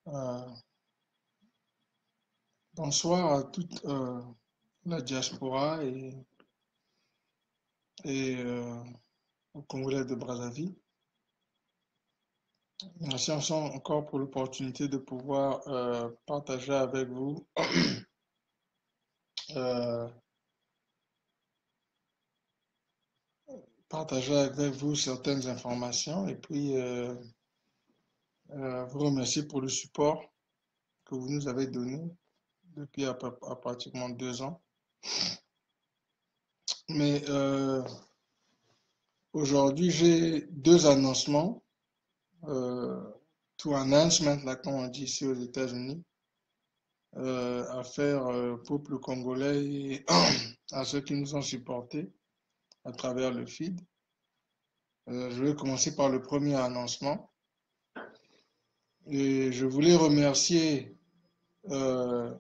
Euh, Bonsoir à toute la diaspora et aux Congolais de Brazzaville. Merci encore pour l'opportunité de pouvoir partager avec vous, euh, partager avec vous certaines informations et puis vous remercier pour le support que vous nous avez donné depuis à pratiquement 2 ans. Mais aujourd'hui, j'ai deux annoncements, euh, two announcements, là, comme on dit ici aux États-Unis, à faire au peuple congolais et à ceux qui nous ont supportés à travers le feed. Je vais commencer par le premier annoncement. Et je voulais remercier euh,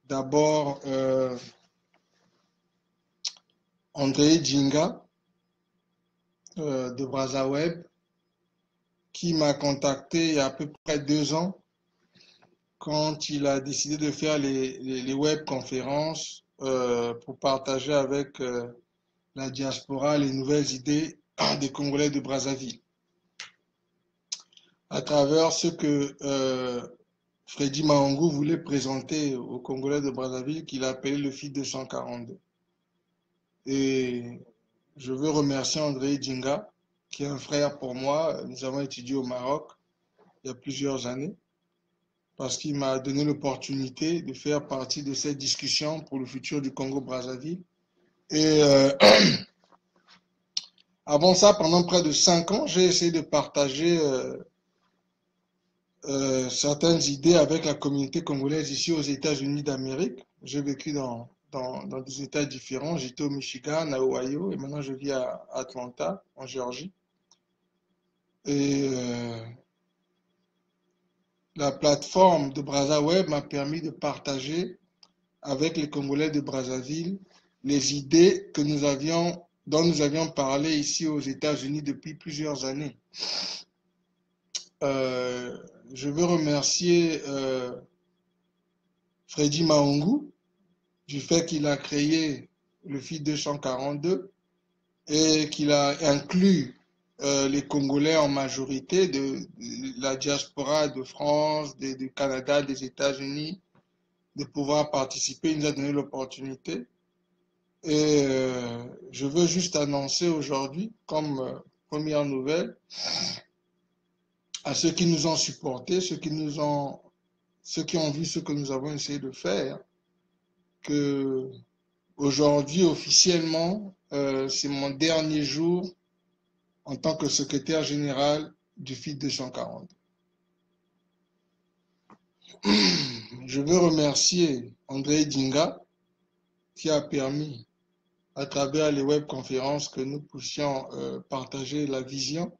d'abord André Djinga de BrazzaWeb qui m'a contacté il y a à peu près 2 ans quand il a décidé de faire les web conférences pour partager avec la diaspora les nouvelles idées des Congolais de Brazzaville à travers ce que Freddy Mahongou voulait présenter aux Congolais de Brazzaville qu'il a appelé le FIT 242. Et je veux remercier André Djinga, qui est un frère pour moi. Nous avons étudié au Maroc il y a plusieurs années, parce qu'il m'a donné l'opportunité de faire partie de cette discussion pour le futur du Congo-Brazzaville. Et avant ça, pendant près de 5 ans, j'ai essayé de partager certaines idées avec la communauté congolaise ici aux États-Unis d'Amérique. J'ai vécu dans des États différents. J'étais au Michigan, à Ohio, et maintenant je vis à Atlanta, en Géorgie. Et la plateforme de BrazzaWeb m'a permis de partager avec les Congolais de Brazzaville les idées dont nous avions parlé ici aux États-Unis depuis plusieurs années. Euh, je veux remercier Freddy Mahongou du fait qu'il a créé le FIT 242 et qu'il a inclus les Congolais en majorité de la diaspora de France, du Canada, des États-Unis, de pouvoir participer. Il nous a donné l'opportunité. Et je veux juste annoncer aujourd'hui, comme première nouvelle, à ceux qui nous ont supportés, ceux qui ont vu ce que nous avons essayé de faire, que aujourd'hui, officiellement, c'est mon dernier jour en tant que secrétaire général du FIT 240. Je veux remercier André Dinga qui a permis, à travers les webconférences, que nous puissions partager la vision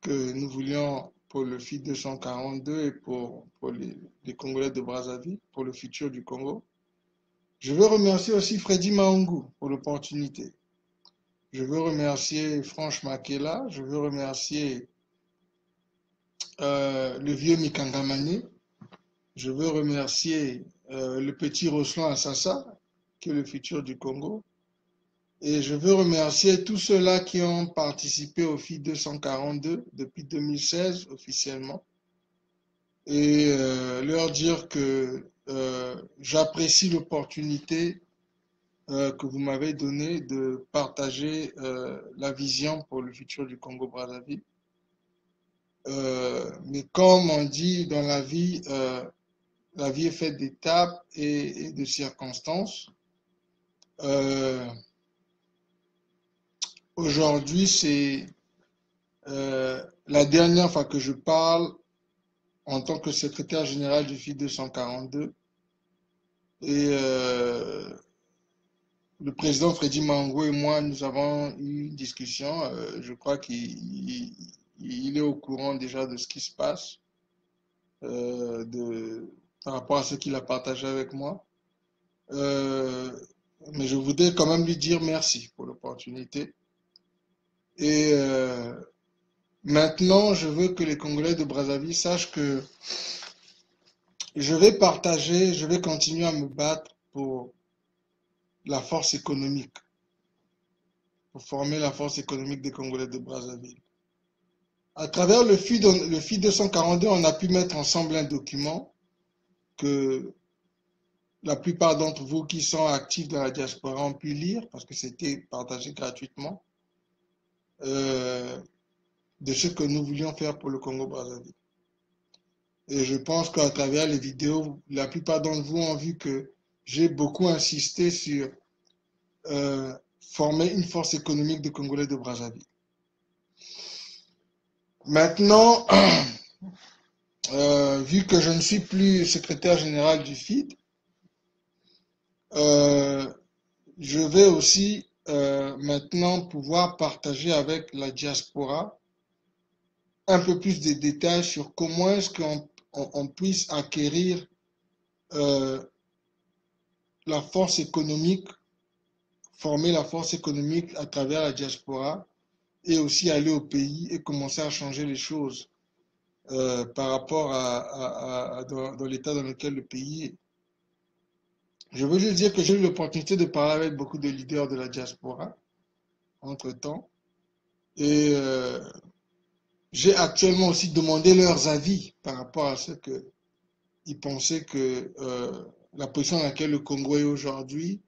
que nous voulions pour le FIT 242 et pour les Congolais de Brazzaville, pour le futur du Congo. Je veux remercier aussi Freddy Mahongou pour l'opportunité. Je veux remercier Franche Makela, je veux remercier le vieux Mikangamane, je veux remercier le petit Roslan Assassa, qui est le futur du Congo. Et je veux remercier tous ceux-là qui ont participé au FIT 242 depuis 2016 officiellement. Et leur dire que j'apprécie l'opportunité que vous m'avez donnée de partager la vision pour le futur du Congo-Brazzaville. Mais comme on dit dans la vie est faite d'étapes et de circonstances. Euh, Aujourd'hui, c'est la dernière fois que je parle en tant que secrétaire général du FIT 242. Et le président Freddy Mango et moi, nous avons eu une discussion. Je crois qu'il est au courant déjà de ce qui se passe par rapport à ce qu'il a partagé avec moi. Euh, mais je voudrais quand même lui dire merci pour l'opportunité. Et Maintenant, je veux que les Congolais de Brazzaville sachent que je vais partager, je vais continuer à me battre pour la force économique, pour former la force économique des Congolais de Brazzaville. À travers le FI 242, on a pu mettre ensemble un document que la plupart d'entre vous qui sont actifs dans la diaspora ont pu lire parce que c'était partagé gratuitement, euh, de ce que nous voulions faire pour le Congo-Brazzaville. Et je pense qu'à travers les vidéos, la plupart d'entre vous ont vu que j'ai beaucoup insisté sur former une force économique de Congolais de Brazzaville. Maintenant, vu que je ne suis plus secrétaire général du FID, je vais aussi maintenant pouvoir partager avec la diaspora un peu plus de détails sur comment est-ce qu'on puisse acquérir la force économique, former la force économique à travers la diaspora et aussi aller au pays et commencer à changer les choses par rapport dans l'état dans lequel le pays est. Je veux juste dire que j'ai eu l'opportunité de parler avec beaucoup de leaders de la diaspora entre-temps et j'ai actuellement aussi demandé leurs avis par rapport à ce qu'ils pensaient que la position dans laquelle le Congo est aujourd'hui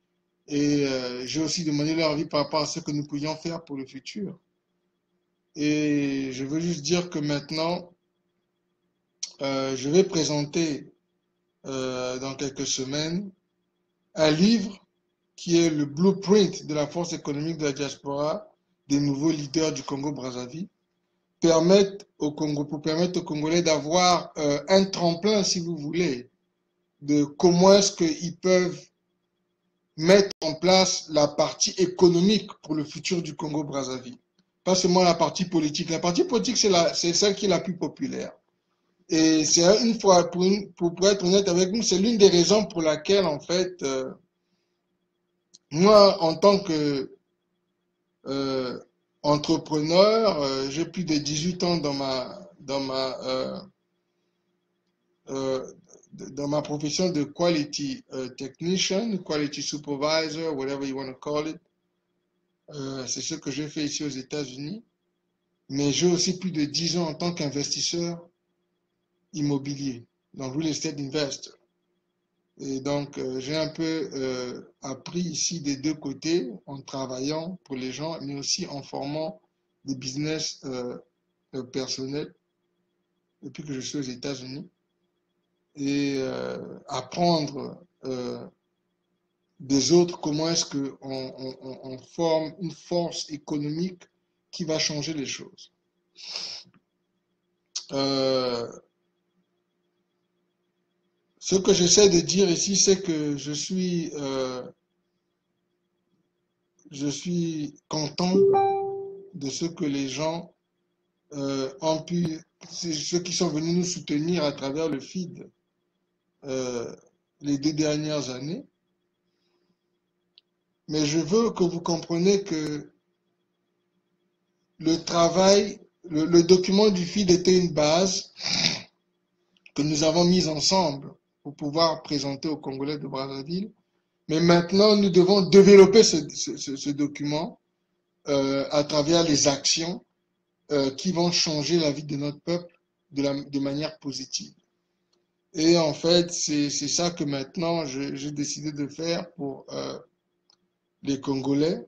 et j'ai aussi demandé leur avis par rapport à ce que nous pouvions faire pour le futur. Et je veux juste dire que maintenant, je vais présenter dans quelques semaines un livre qui est le blueprint de la force économique de la diaspora des nouveaux leaders du Congo-Brazzaville, pour permettre aux Congolais d'avoir un tremplin, si vous voulez, de comment est-ce qu'ils peuvent mettre en place la partie économique pour le futur du Congo-Brazzaville. Pas seulement la partie politique. La partie politique, c'est celle qui est la plus populaire. Et c'est une fois, pour être honnête avec vous, c'est l'une des raisons pour laquelle, en fait, moi, en tant que entrepreneur, j'ai plus de 18 ans euh, dans ma profession de quality technician, quality supervisor, whatever you want to call it. C'est ce que j'ai fait ici aux États-Unis. Mais j'ai aussi plus de 10 ans en tant qu'investisseur immobilier, donc real estate investor. Et donc, j'ai un peu appris ici des deux côtés, en travaillant pour les gens, mais aussi en formant des business personnels depuis que je suis aux États-Unis. Et apprendre des autres comment est-ce qu'on forme une force économique qui va changer les choses. Ce que j'essaie de dire ici, c'est que je suis content de ce que les gens ont pu, ceux qui sont venus nous soutenir à travers le FID les 2 dernières années. Mais je veux que vous compreniez que le travail, le document du FID était une base que nous avons mise ensemble pour pouvoir présenter aux Congolais de Brazzaville. Mais maintenant, nous devons développer ce document à travers les actions qui vont changer la vie de notre peuple de manière positive. Et en fait, c'est ça que maintenant j'ai décidé de faire pour les Congolais.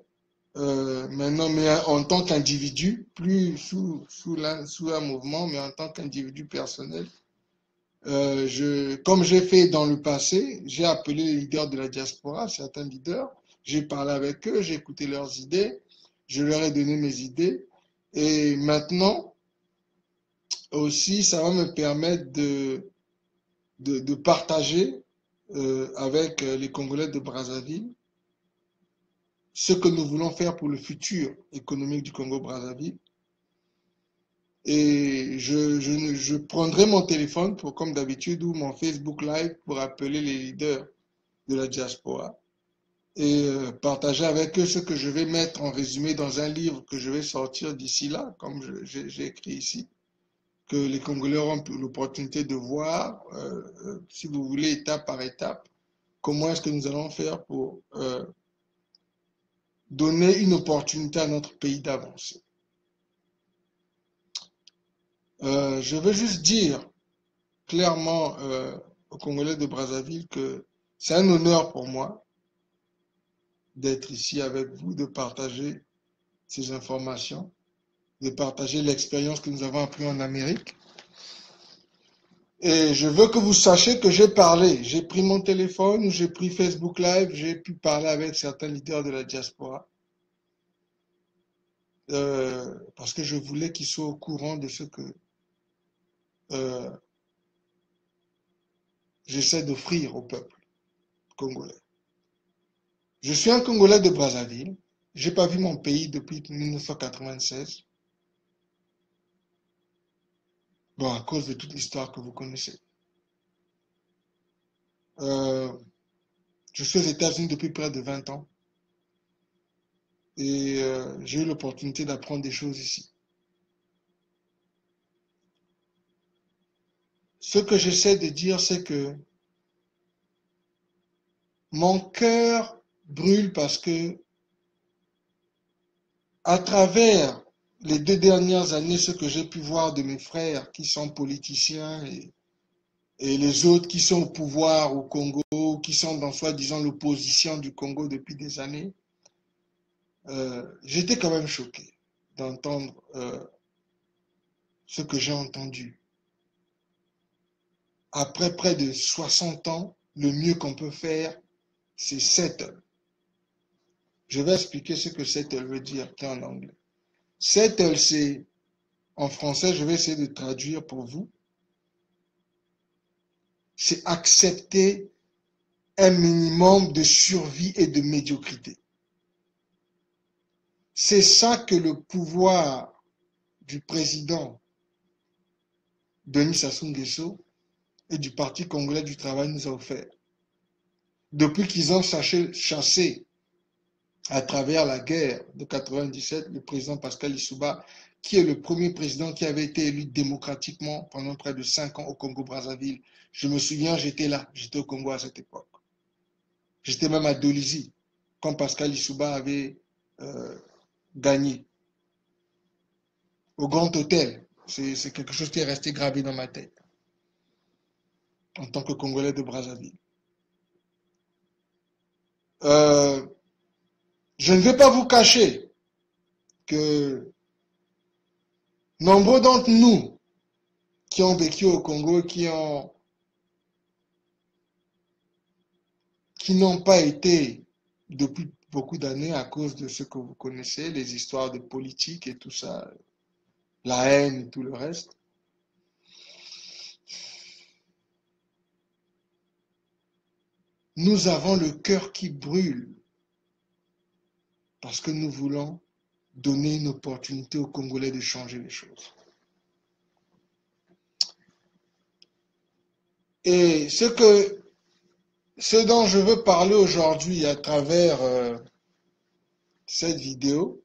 Maintenant, mais en tant qu'individu, plus sous un mouvement, mais en tant qu'individu personnel. Comme j'ai fait dans le passé, j'ai appelé les leaders de la diaspora, certains leaders, j'ai parlé avec eux, j'ai écouté leurs idées, je leur ai donné mes idées. Et maintenant, aussi, ça va me permettre de partager avec les Congolais de Brazzaville ce que nous voulons faire pour le futur économique du Congo-Brazzaville. Et je prendrai mon téléphone, comme d'habitude, ou mon Facebook Live pour appeler les leaders de la diaspora et partager avec eux ce que je vais mettre en résumé dans un livre que je vais sortir d'ici là, comme j'ai écrit ici, que les Congolais auront l'opportunité de voir, si vous voulez, étape par étape, comment est-ce que nous allons faire pour donner une opportunité à notre pays d'avancer. Je veux juste dire clairement aux Congolais de Brazzaville que c'est un honneur pour moi d'être ici avec vous, de partager ces informations, de partager l'expérience que nous avons appris en Amérique. Et je veux que vous sachiez que j'ai parlé. J'ai pris mon téléphone, j'ai pris Facebook Live, j'ai pu parler avec certains leaders de la diaspora. Parce que je voulais qu'ils soient au courant de ce que j'essaie d'offrir au peuple congolais. Je suis un Congolais de Brazzaville. Je n'ai pas vu mon pays depuis 1996. Bon, à cause de toute l'histoire que vous connaissez. Je suis aux États-Unis depuis près de 20 ans. Et j'ai eu l'opportunité d'apprendre des choses ici. Ce que j'essaie de dire, c'est que mon cœur brûle parce que, à travers les 2 dernières années, ce que j'ai pu voir de mes frères qui sont politiciens et les autres qui sont au pouvoir au Congo, qui sont dans soi-disant l'opposition du Congo depuis des années, j'étais quand même choqué d'entendre ce que j'ai entendu. Après près de 60 ans, le mieux qu'on peut faire, c'est settle. Je vais expliquer ce que settle veut dire en anglais. Settle, c'est, en français, je vais essayer de traduire pour vous, c'est accepter un minimum de survie et de médiocrité. C'est ça que le pouvoir du président Denis Sassou Nguesso et du Parti congolais du travail nous a offert. Depuis qu'ils ont chassé à travers la guerre de 97, le président Pascal Lissouba, qui est le premier président qui avait été élu démocratiquement pendant près de 5 ans au Congo-Brazzaville. Je me souviens, j'étais là, j'étais au Congo à cette époque. J'étais même à Dolisie, quand Pascal Lissouba avait gagné. Au Grand Hôtel, c'est quelque chose qui est resté gravé dans ma tête, en tant que Congolais de Brazzaville. Je ne vais pas vous cacher que nombreux d'entre nous qui ont vécu au Congo, qui n'ont pas été depuis beaucoup d'années à cause de ce que vous connaissez, les histoires de politique et tout ça, la haine et tout le reste. Nous avons le cœur qui brûle parce que nous voulons donner une opportunité aux Congolais de changer les choses. Et ce dont je veux parler aujourd'hui à travers cette vidéo,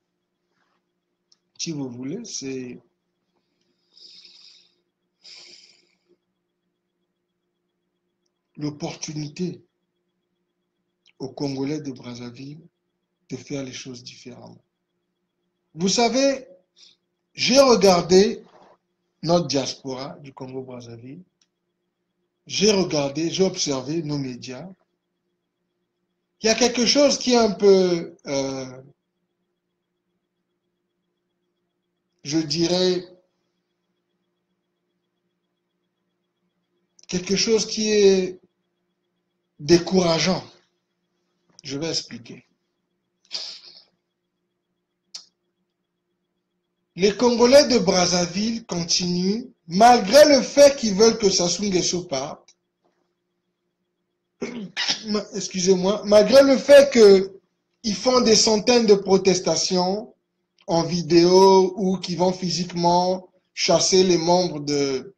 si vous voulez, c'est l'opportunité aux Congolais de Brazzaville de faire les choses différemment. Vous savez, j'ai regardé notre diaspora du Congo-Brazzaville, j'ai observé nos médias. Il y a quelque chose qui est un peu, je dirais, quelque chose qui est décourageant. Je vais expliquer. Les Congolais de Brazzaville continuent, malgré le fait qu'ils veulent que Sassou Nguesso parte, excusez-moi, malgré le fait qu'ils font des centaines de protestations en vidéo ou qu'ils vont physiquement chasser les membres de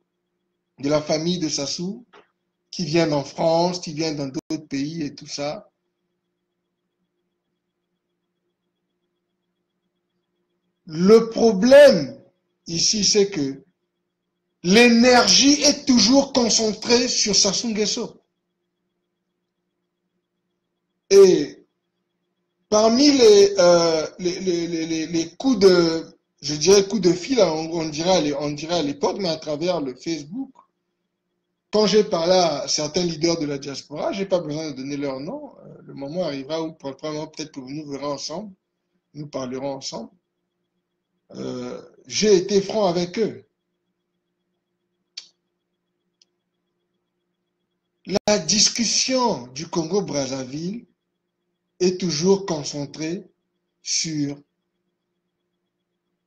la famille de Sassou, qui viennent en France, qui viennent dans d'autres pays et tout ça. Le problème ici, c'est que l'énergie est toujours concentrée sur Sassou Nguesso. Et parmi les coups de, je dirais coups de fil, on dirait à l'époque, mais à travers le Facebook, quand j'ai parlé à certains leaders de la diaspora, j'ai pas besoin de donner leur nom. Le moment arrivera où probablement peut-être que nous verrons ensemble, nous parlerons ensemble. J'ai été franc avec eux. La discussion du Congo-Brazzaville est toujours concentrée sur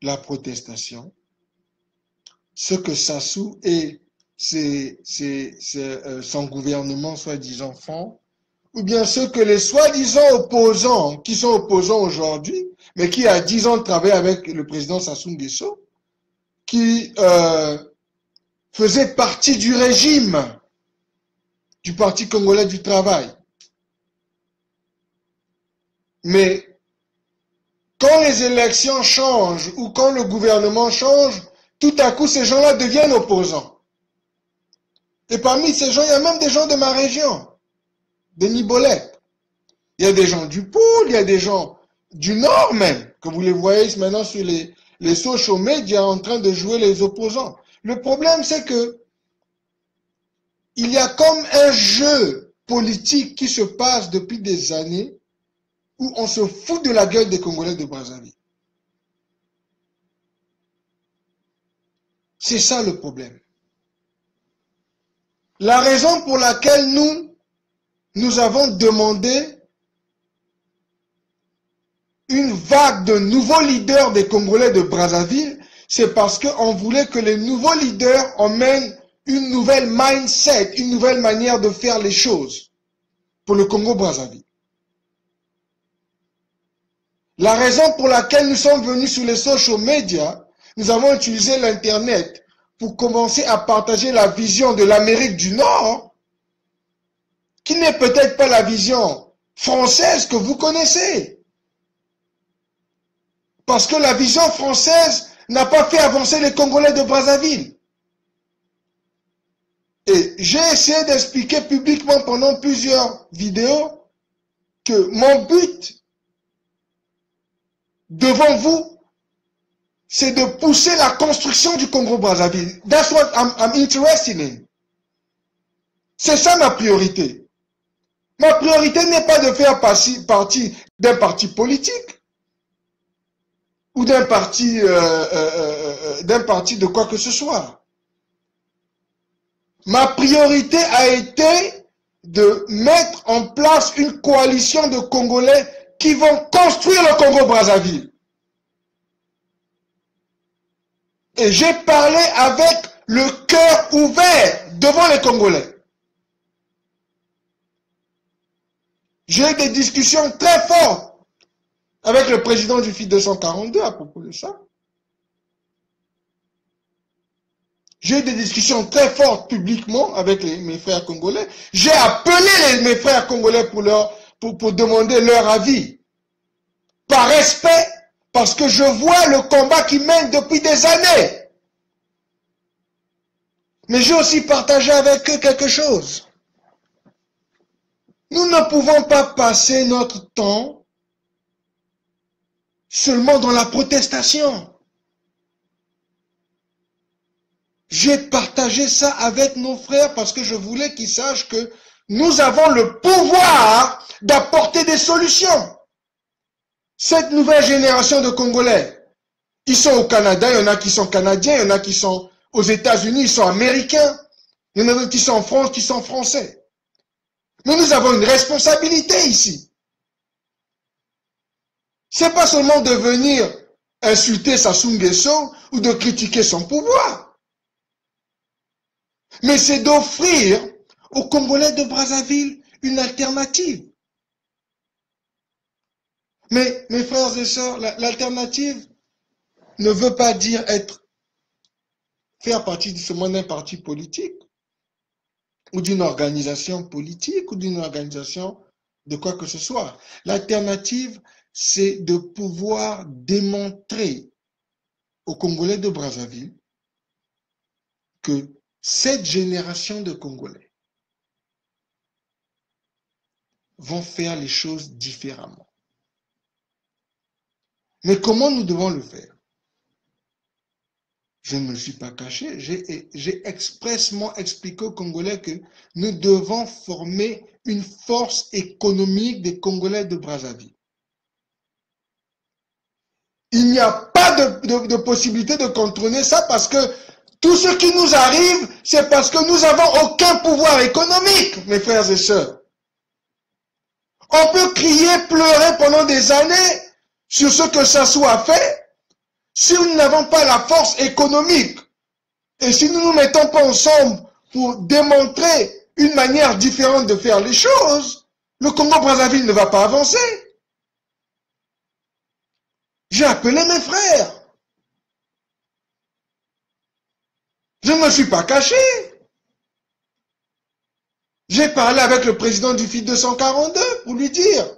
la protestation, ce que Sassou et son gouvernement soi-disant font, ou bien ce que les soi-disant opposants, qui sont opposants aujourd'hui, mais qui a 10 ans travaillé avec le président Sassou Nguesso, qui faisait partie du régime du Parti congolais du travail. Mais quand les élections changent ou quand le gouvernement change, tout à coup, ces gens-là deviennent opposants. Et parmi ces gens, il y a même des gens de ma région, de Nibolette. Il y a des gens du Pôle, il y a des gens du Nord même, que vous les voyez maintenant sur les social media en train de jouer les opposants. Le problème, c'est que il y a comme un jeu politique qui se passe depuis des années où on se fout de la gueule des Congolais de Brazzaville. C'est ça le problème. La raison pour laquelle nous avons demandé une vague de nouveaux leaders des Congolais de Brazzaville, c'est parce qu'on voulait que les nouveaux leaders emmènent une nouvelle mindset, une nouvelle manière de faire les choses pour le Congo-Brazzaville. La raison pour laquelle nous sommes venus sur les social media, nous avons utilisé l'Internet pour commencer à partager la vision de l'Amérique du Nord, qui n'est peut-être pas la vision française que vous connaissez. Parce que la vision française n'a pas fait avancer les Congolais de Brazzaville. Et j'ai essayé d'expliquer publiquement pendant plusieurs vidéos que mon but devant vous, c'est de pousser la construction du Congo-Brazzaville. That's what I'm interested in. C'est ça ma priorité. Ma priorité n'est pas de faire partie d'un parti politique ou d'un parti de quoi que ce soit. Ma priorité a été de mettre en place une coalition de Congolais qui vont construire le Congo-Brazzaville. Et j'ai parlé avec le cœur ouvert devant les Congolais. J'ai eu des discussions très fortes avec le président du FI 242 à propos de ça. J'ai eu des discussions très fortes publiquement avec mes frères congolais. J'ai appelé mes frères congolais pour demander leur avis. Par respect, parce que je vois le combat qu'ils mènent depuis des années. Mais j'ai aussi partagé avec eux quelque chose. Nous ne pouvons pas passer notre temps seulement dans la protestation. J'ai partagé ça avec nos frères parce que je voulais qu'ils sachent que nous avons le pouvoir d'apporter des solutions. Cette nouvelle génération de Congolais, ils sont au Canada, il y en a qui sont canadiens, il y en a qui sont aux États-Unis, ils sont américains, il y en a d'autres qui sont en France, qui sont français. Mais nous avons une responsabilité ici. C'est pas seulement de venir insulter Sassou Nguesso ou de critiquer son pouvoir. Mais c'est d'offrir aux Congolais de Brazzaville une alternative. Mais mes frères et sœurs, l'alternative ne veut pas dire faire partie de ce monde d'un parti politique ou d'une organisation politique ou d'une organisation de quoi que ce soit. L'alternative, c'est de pouvoir démontrer aux Congolais de Brazzaville que cette génération de Congolais vont faire les choses différemment. Mais comment nous devons le faire? Je ne me suis pas caché, j'ai expressement expliqué aux Congolais que nous devons former une force économique des Congolais de Brazzaville. Il n'y a pas de possibilité de contourner ça parce que tout ce qui nous arrive, c'est parce que nous n'avons aucun pouvoir économique, mes frères et sœurs. On peut crier, pleurer pendant des années sur ce que Sassou a fait. Si nous n'avons pas la force économique et si nous ne nous mettons pas ensemble pour démontrer une manière différente de faire les choses, le Congo-Brazzaville ne va pas avancer. J'ai appelé mes frères. Je ne me suis pas caché. J'ai parlé avec le président du FID 242 pour lui dire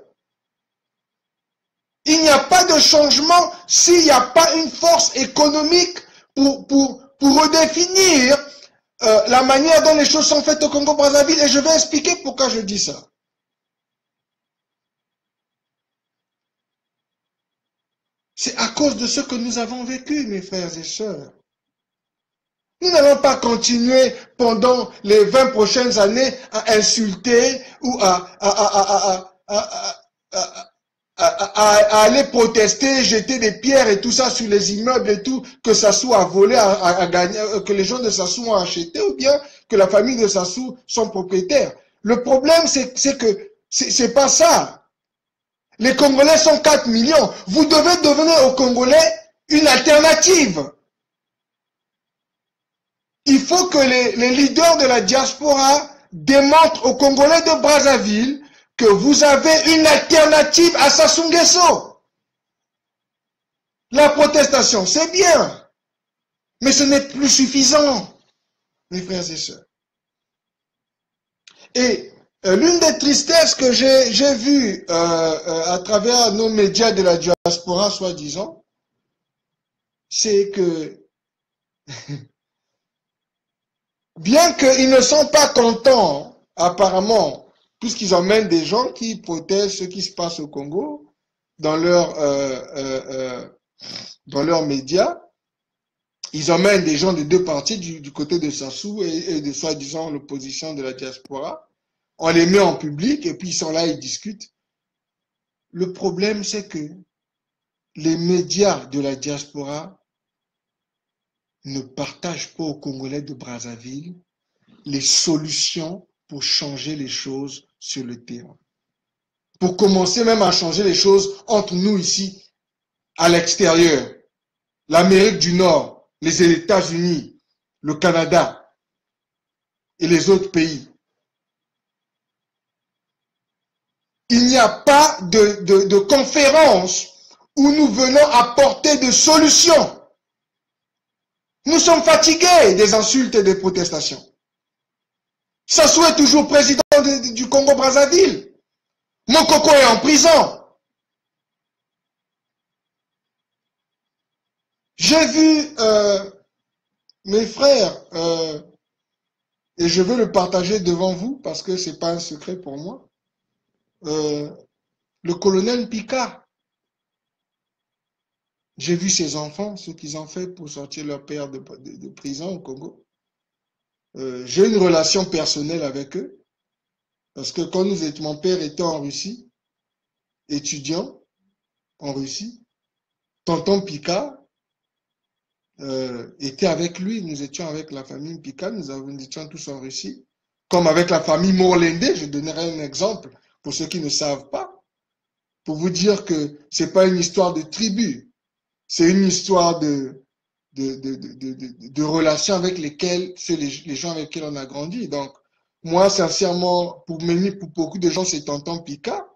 il n'y a pas de changement s'il n'y a pas une force économique pour redéfinir la manière dont les choses sont faites au Congo-Brazzaville. Et je vais expliquer pourquoi je dis ça. C'est à cause de ce que nous avons vécu, mes frères et sœurs. Nous n'allons pas continuer pendant les 20 prochaines années à insulter ou à aller protester, jeter des pierres et tout ça sur les immeubles et tout, que Sassou a volé, a gagné, que les gens de Sassou ont acheté ou bien que la famille de Sassou sont propriétaires. Le problème, c'est que c'est pas ça. Les Congolais sont 4 millions. Vous devez devenir aux Congolais une alternative. Il faut que les leaders de la diaspora démontrent aux Congolais de Brazzaville que vous avez une alternative à Sassou Nguesso. La protestation, c'est bien, mais ce n'est plus suffisant, mes frères et sœurs. Et l'une des tristesses que j'ai vues à travers nos médias de la diaspora, soi-disant, c'est que bien qu'ils ne sont pas contents, apparemment, puisqu'ils emmènent des gens qui protègent ce qui se passe au Congo dans leurs médias, ils emmènent des gens de deux partis, du côté de Sassou et de soi-disant l'opposition de la diaspora. On les met en public et puis ils sont là, ils discutent. Le problème, c'est que les médias de la diaspora ne partagent pas aux Congolais de Brazzaville les solutions pour changer les choses sur le terrain. Pour commencer même à changer les choses entre nous ici, à l'extérieur. L'Amérique du Nord, les États-Unis, le Canada et les autres pays. Il n'y a pas de conférence où nous venons apporter des solutions. Nous sommes fatigués des insultes et des protestations. Sassou est toujours président du Congo-Brazzaville. Mokoko est en prison. J'ai vu mes frères, et je veux le partager devant vous parce que ce n'est pas un secret pour moi, le colonel Picard. J'ai vu ses enfants, ce qu'ils ont fait pour sortir leur père de prison au Congo. J'ai une relation personnelle avec eux, parce que quand mon père était en Russie, étudiant en Russie, tonton Picard était avec lui, nous étions avec la famille Picard, nous étions tous en Russie, comme avec la famille Morlende, je donnerai un exemple pour ceux qui ne savent pas, pour vous dire que ce n'est pas une histoire de tribu, c'est une histoire de relations avec lesquelles, c'est les gens avec lesquels on a grandi. Donc, moi, sincèrement, pour beaucoup de gens, c'est tonton Picard,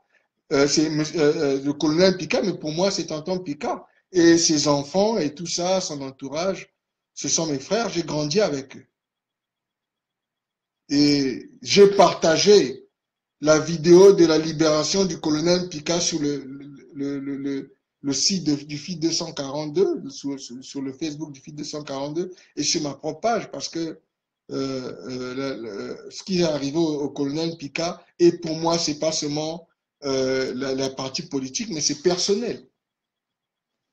c'est le colonel Picard, mais pour moi, c'est tonton Picard. Et ses enfants et tout ça, son entourage, ce sont mes frères, j'ai grandi avec eux. Et j'ai partagé la vidéo de la libération du colonel Picard sur le le site du FIT 242, sur le Facebook du FIT 242 et sur ma propre page, parce que ce qui est arrivé au colonel Pika, et pour moi, c'est pas seulement la partie politique, mais c'est personnel.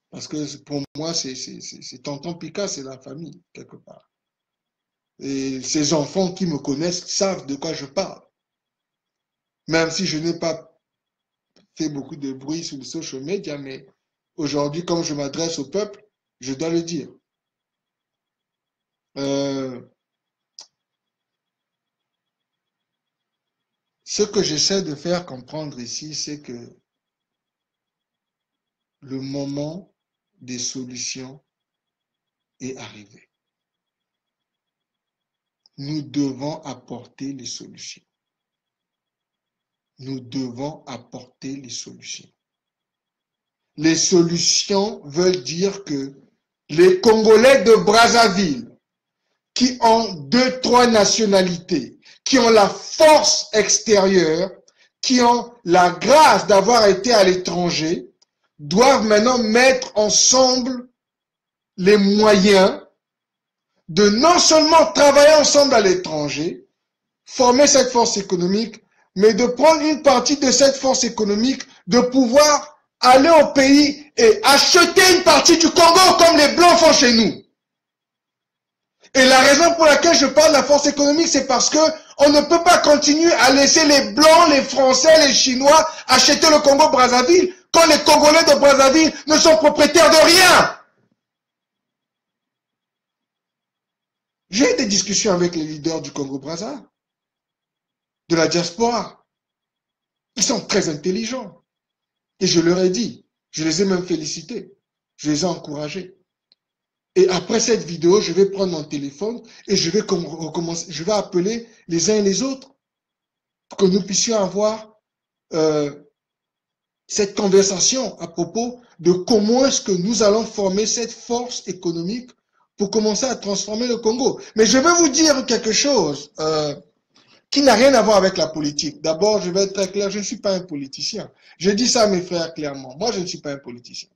Parce que pour moi, c'est tonton Pika, c'est la famille, quelque part. Et ces enfants qui me connaissent savent de quoi je parle. Même si je n'ai pas fait beaucoup de bruit sur les social media, mais aujourd'hui, comme je m'adresse au peuple, je dois le dire. Ce que j'essaie de faire comprendre ici, c'est que le moment des solutions est arrivé. Nous devons apporter les solutions. Nous devons apporter les solutions. Les solutions veulent dire que les Congolais de Brazzaville, qui ont 2-3 nationalités, qui ont la force extérieure, qui ont la grâce d'avoir été à l'étranger, doivent maintenant mettre ensemble les moyens de non seulement travailler ensemble à l'étranger, former cette force économique, mais de prendre une partie de cette force économique, de pouvoir aller au pays et acheter une partie du Congo comme les Blancs font chez nous. Et la raison pour laquelle je parle de la force économique, c'est parce que on ne peut pas continuer à laisser les Blancs, les Français, les Chinois acheter le Congo-Brazzaville quand les Congolais de Brazzaville ne sont propriétaires de rien. J'ai eu des discussions avec les leaders du Congo-Brazza, de la diaspora. Ils sont très intelligents. Et je leur ai dit, je les ai même félicités, je les ai encouragés. Et après cette vidéo, je vais prendre mon téléphone et je vais recommencer, je vais appeler les uns et les autres pour que nous puissions avoir cette conversation à propos de comment est-ce que nous allons former cette force économique pour commencer à transformer le Congo. Mais je vais vous dire quelque chose qui n'a rien à voir avec la politique. D'abord, je vais être très clair, je ne suis pas un politicien. Je dis ça à mes frères clairement. Moi, je ne suis pas un politicien.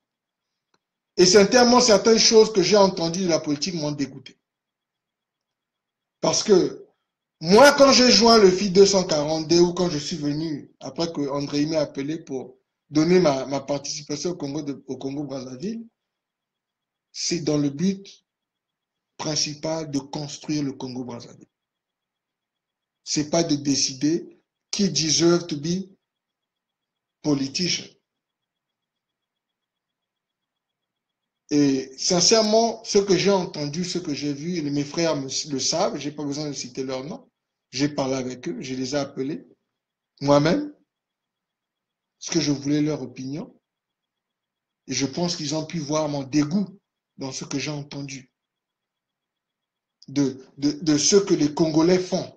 Et sincèrement, certaines choses que j'ai entendues de la politique m'ont dégoûté. Parce que moi, quand j'ai joint le FIT 242 ou quand je suis venu, après que André m'a appelé pour donner ma participation au Congo-Brazzaville, c'est dans le but principal de construire le Congo-Brazzaville. C'est pas de décider qui deserve to be politician. Et sincèrement, ce que j'ai entendu, ce que j'ai vu, mes frères le savent, j'ai pas besoin de citer leur nom. J'ai parlé avec eux, je les ai appelés moi-même, parce que je voulais leur opinion. Et je pense qu'ils ont pu voir mon dégoût dans ce que j'ai entendu. De ce que les Congolais font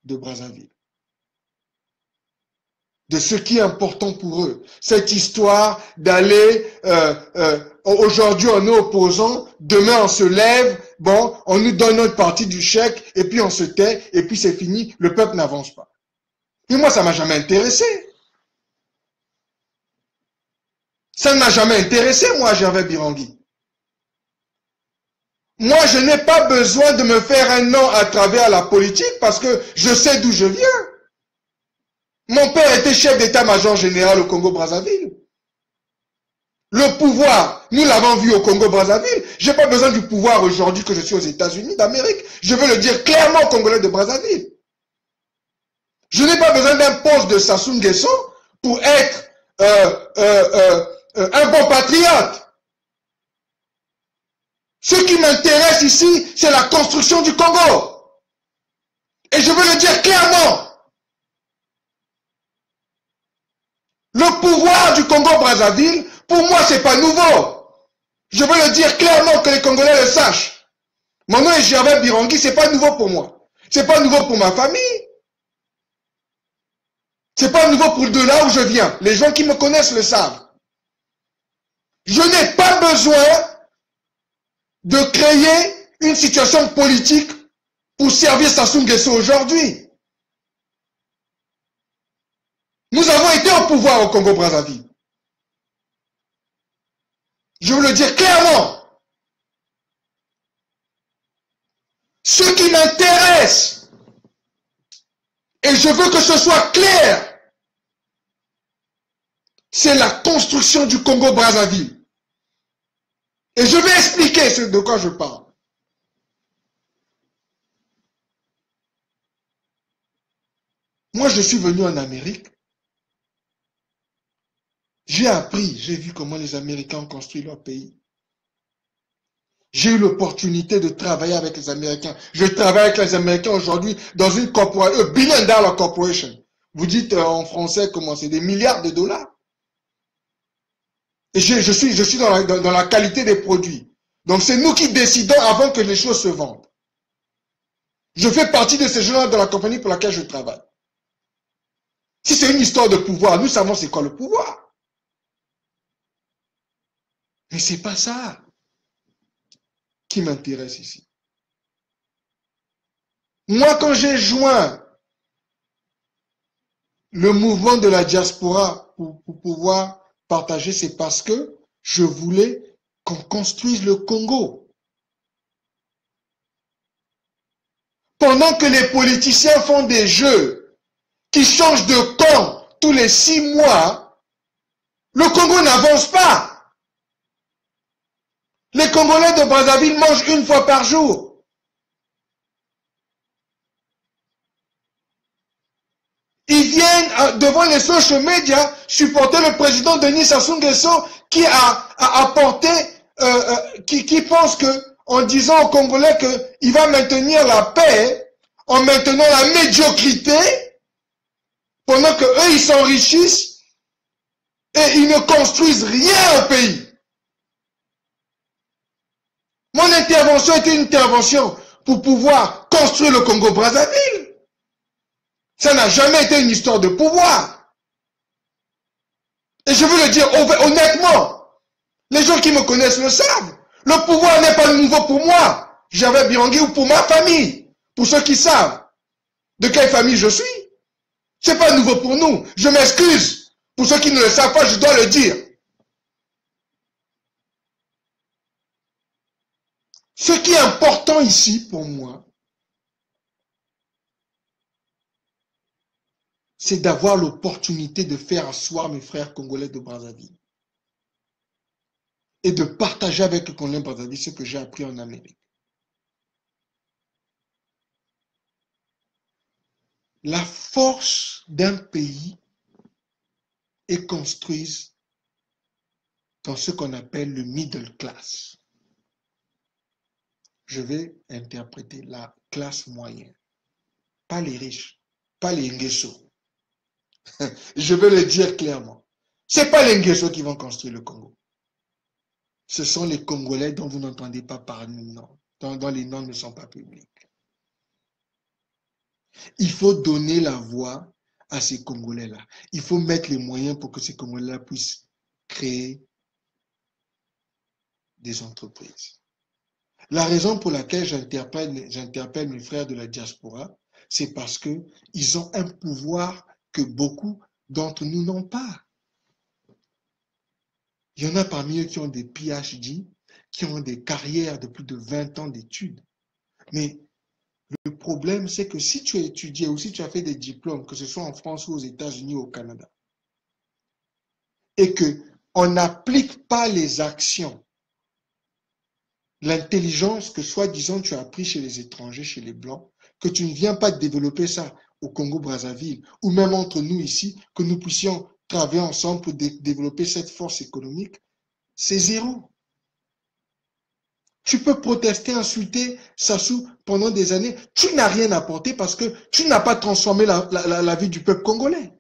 de Brazzaville. De ce qui est important pour eux. Cette histoire d'aller, aujourd'hui on est opposant, demain on se lève, bon, on nous donne notre partie du chèque, et puis on se tait, et puis c'est fini, le peuple n'avance pas. Et moi, ça ne m'a jamais intéressé. Ça ne m'a jamais intéressé, moi, Gervais Birangui. Moi, je n'ai pas besoin de me faire un nom à travers la politique parce que je sais d'où je viens. Mon père était chef d'état-major général au Congo-Brazzaville. Le pouvoir, nous l'avons vu au Congo-Brazzaville. Je n'ai pas besoin du pouvoir aujourd'hui que je suis aux États-Unis d'Amérique. Je veux le dire clairement aux Congolais de Brazzaville. Je n'ai pas besoin d'un poste de Sassou Nguesso pour être un bon patriote. Ce qui m'intéresse ici, c'est la construction du Congo. Et je veux le dire clairement. Le pouvoir du Congo-Brazzaville, pour moi, c'est pas nouveau. Je veux le dire clairement que les Congolais le sachent. Mon nom est Gervais Birangui, c'est pas nouveau pour moi. C'est pas nouveau pour ma famille. C'est pas nouveau pour de là où je viens. Les gens qui me connaissent le savent. Je n'ai pas besoin de créer une situation politique pour servir Sassou Nguesso aujourd'hui. Nous avons été au pouvoir au Congo-Brazzaville. Je veux le dire clairement. Ce qui m'intéresse, et je veux que ce soit clair, c'est la construction du Congo-Brazzaville. Et je vais expliquer ce de quoi je parle. Moi, je suis venu en Amérique. J'ai appris, j'ai vu comment les Américains ont construit leur pays. J'ai eu l'opportunité de travailler avec les Américains. Je travaille avec les Américains aujourd'hui dans une corporation, billion dollar corporation. Vous dites en français comment c'est, des milliards de dollars. Et je suis dans la qualité des produits. Donc c'est nous qui décidons avant que les choses se vendent. Je fais partie de ces gens-là dans la compagnie pour laquelle je travaille. Si c'est une histoire de pouvoir, nous savons c'est quoi le pouvoir. Mais c'est pas ça qui m'intéresse ici. Moi, quand j'ai joint le mouvement de la diaspora pour pouvoir partager, c'est parce que je voulais qu'on construise le Congo. Pendant que les politiciens font des jeux qui changent de camp tous les 6 mois, le Congo n'avance pas. Les Congolais de Brazzaville mangent 1 fois par jour. Ils viennent devant les social media supporter le président Denis Sassou Nguesso qui a apporté, qui pense que, en disant aux Congolais qu'il va maintenir la paix en maintenant la médiocrité, pendant que eux ils s'enrichissent et ils ne construisent rien au pays. Mon intervention était une intervention pour pouvoir construire le Congo-Brazzaville. Ça n'a jamais été une histoire de pouvoir. Et je veux le dire honnêtement. Les gens qui me connaissent le savent. Le pouvoir n'est pas nouveau pour moi. J'avais Birangui ou pour ma famille. Pour ceux qui savent de quelle famille je suis. C'est pas nouveau pour nous. Je m'excuse. Pour ceux qui ne le savent pas, je dois le dire. Ce qui est important ici pour moi, c'est d'avoir l'opportunité de faire asseoir mes frères congolais de Brazzaville et de partager avec les Congolais de Brazzaville ce que j'ai appris en Amérique. La force d'un pays est construite dans ce qu'on appelle le middle class. Je vais interpréter la classe moyenne, pas les riches, pas les Nguesso. Je veux le dire clairement. Ce n'est pas les Nguesso qui vont construire le Congo. Ce sont les Congolais dont vous n'entendez pas parler, non, dont les noms ne sont pas publics. Il faut donner la voix à ces Congolais-là. Il faut mettre les moyens pour que ces Congolais-là puissent créer des entreprises. La raison pour laquelle j'interpelle mes frères de la diaspora, c'est parce qu'ils ont un pouvoir que beaucoup d'entre nous n'ont pas. Il y en a parmi eux qui ont des PhD, qui ont des carrières de plus de 20 ans d'études. Mais le problème, c'est que si tu as étudié ou si tu as fait des diplômes, que ce soit en France ou aux États-Unis ou au Canada, et qu'on n'applique pas les actions, l'intelligence que soi-disant tu as appris chez les étrangers, chez les Blancs, que tu ne viens pas développer ça au Congo-Brazzaville, ou même entre nous ici, que nous puissions travailler ensemble pour développer cette force économique, c'est zéro. Tu peux protester, insulter Sassou pendant des années. Tu n'as rien apporté parce que tu n'as pas transformé la vie du peuple congolais.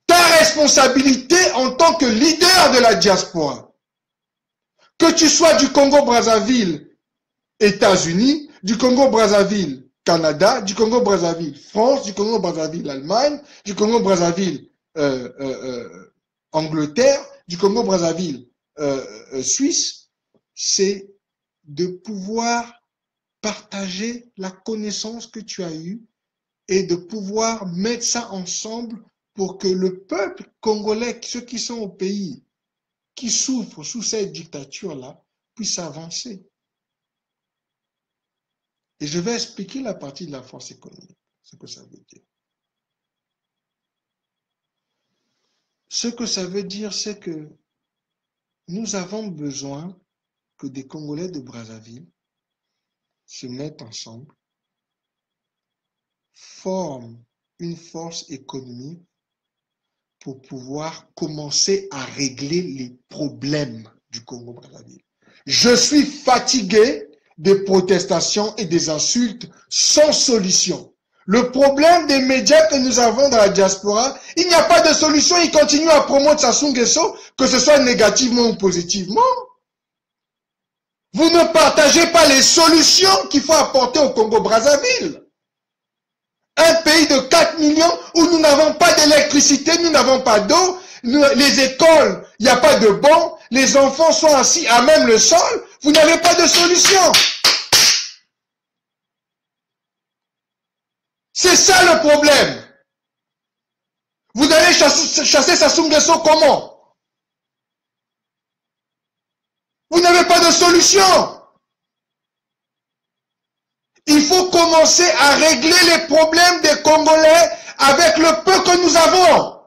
Ta responsabilité en tant que leader de la diaspora, que tu sois du Congo-Brazzaville, États-Unis, du Congo-Brazzaville, Canada, du Congo-Brazzaville, France, du Congo-Brazzaville, Allemagne, du Congo-Brazzaville, Angleterre, du Congo-Brazzaville, Suisse, c'est de pouvoir partager la connaissance que tu as eue et de pouvoir mettre ça ensemble pour que le peuple congolais, ceux qui sont au pays, qui souffrent sous cette dictature-là puissent avancer. Et je vais expliquer la partie de la force économique, ce que ça veut dire. Ce que ça veut dire, c'est que nous avons besoin que des Congolais de Brazzaville se mettent ensemble, forment une force économique pour pouvoir commencer à régler les problèmes du Congo-Brazzaville. Je suis fatigué des protestations et des insultes sans solution. Le problème des médias que nous avons dans la diaspora, il n'y a pas de solution. Ils continuent à promouvoir Sassou Nguesso, que ce soit négativement ou positivement. Vous ne partagez pas les solutions qu'il faut apporter au Congo-Brazzaville. Un pays de 4 millions où nous n'avons pas d'électricité, nous n'avons pas d'eau, les écoles, il n'y a pas de bancs, les enfants sont assis à même le sol, vous n'avez pas de solution. C'est ça le problème. Vous allez chasser Sassou Nguesso comment? Vous n'avez pas de solution. Il faut commencer à régler les problèmes des Congolais avec le peu que nous avons.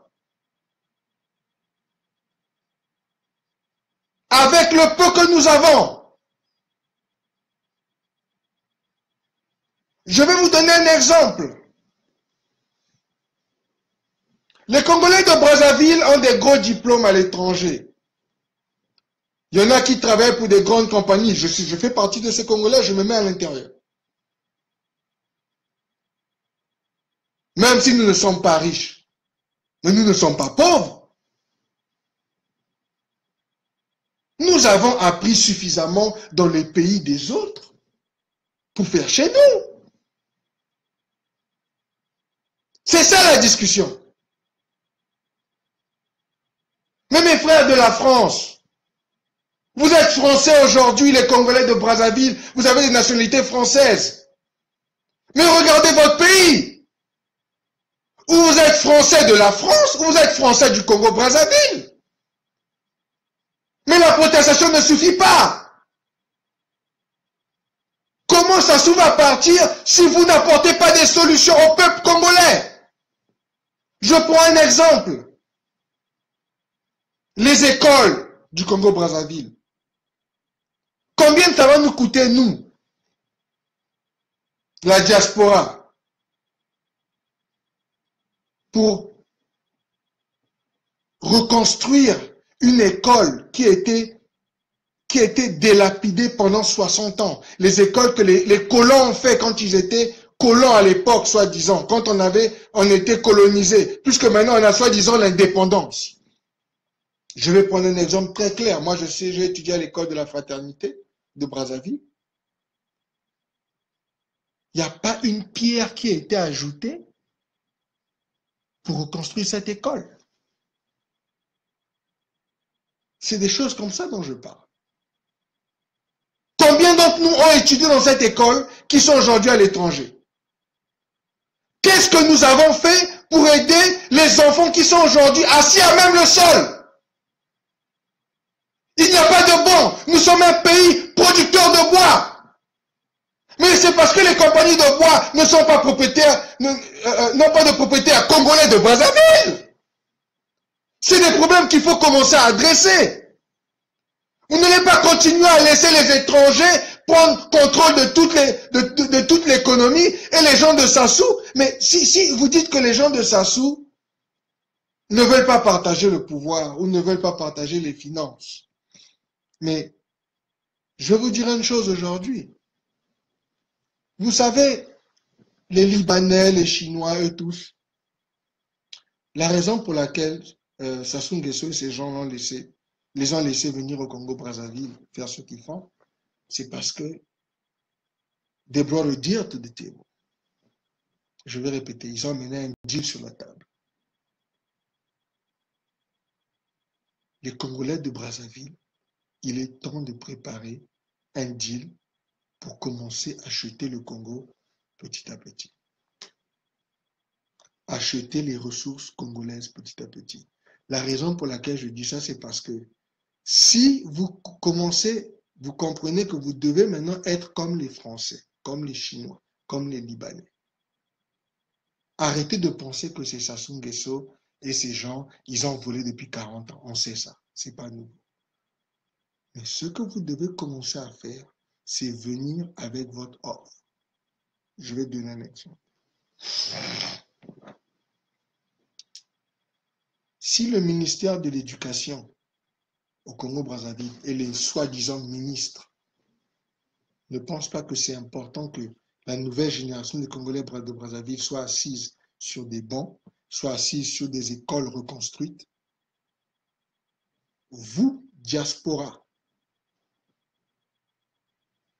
Avec le peu que nous avons. Je vais vous donner un exemple. Les Congolais de Brazzaville ont des gros diplômes à l'étranger. Il y en a qui travaillent pour des grandes compagnies. Je fais partie de ces Congolais, je me mets à l'intérieur. Même si nous ne sommes pas riches, mais nous ne sommes pas pauvres. Nous avons appris suffisamment dans les pays des autres pour faire chez nous. C'est ça la discussion. Mais mes frères de la France, vous êtes français aujourd'hui, les Congolais de Brazzaville, vous avez des nationalités françaises. Mais regardez votre pays. Ou vous êtes français de la France, ou vous êtes français du Congo-Brazzaville. Mais la protestation ne suffit pas. Comment Sassou va partir si vous n'apportez pas des solutions au peuple congolais? Je prends un exemple. Les écoles du Congo-Brazzaville. Combien ça va nous coûter, nous, la diaspora, pour reconstruire une école qui a été délapidée pendant 60 ans. Les écoles que les colons ont fait quand ils étaient colons à l'époque, soi-disant, quand on était colonisés, puisque maintenant on a soi-disant l'indépendance. Je vais prendre un exemple très clair. Moi, j'ai étudié à l'école de la fraternité de Brazzaville. Il n'y a pas une pierre qui a été ajoutée pour reconstruire cette école. C'est des choses comme ça dont je parle. Combien d'entre nous ont étudié dans cette école qui sont aujourd'hui à l'étranger? Qu'est-ce que nous avons fait pour aider les enfants qui sont aujourd'hui assis à même le sol? Il n'y a pas de banc. Nous sommes un pays producteur de bois. Mais c'est parce que les compagnies de bois ne sont pas propriétaires, n'ont pas de propriétaires congolais de Brazzaville. C'est des problèmes qu'il faut commencer à adresser. Vous n'allez pas continuer à laisser les étrangers prendre contrôle de toute l'économie et les gens de Sassou. Mais si vous dites que les gens de Sassou ne veulent pas partager le pouvoir ou ne veulent pas partager les finances. Mais je vais vous dire une chose aujourd'hui. Vous savez, les Libanais, les Chinois, eux tous, la raison pour laquelle Sassou Nguesso et ces gens les ont laissés venir au Congo-Brazzaville faire ce qu'ils font, c'est parce que they brought a deal to the table. Je vais répéter, ils ont amené un deal sur la table. Les Congolais de Brazzaville, il est temps de préparer un deal pour commencer à acheter le Congo petit à petit. Acheter les ressources congolaises petit à petit. La raison pour laquelle je dis ça, c'est parce que Si vous commencez, vous comprenez que vous devez maintenant être comme les Français, comme les Chinois, comme les Libanais. Arrêtez de penser que c'est Sassou Nguesso et ces gens, ils ont volé depuis 40 ans. On sait ça, c'est pas nouveau. Mais ce que vous devez commencer à faire, c'est venir avec votre offre. Je vais donner un exemple. Si le ministère de l'Éducation au Congo-Brazzaville et les soi-disant ministres ne pensent pas que c'est important que la nouvelle génération de Congolais de Brazzaville soit assise sur des bancs, soit assise sur des écoles reconstruites, vous, diaspora,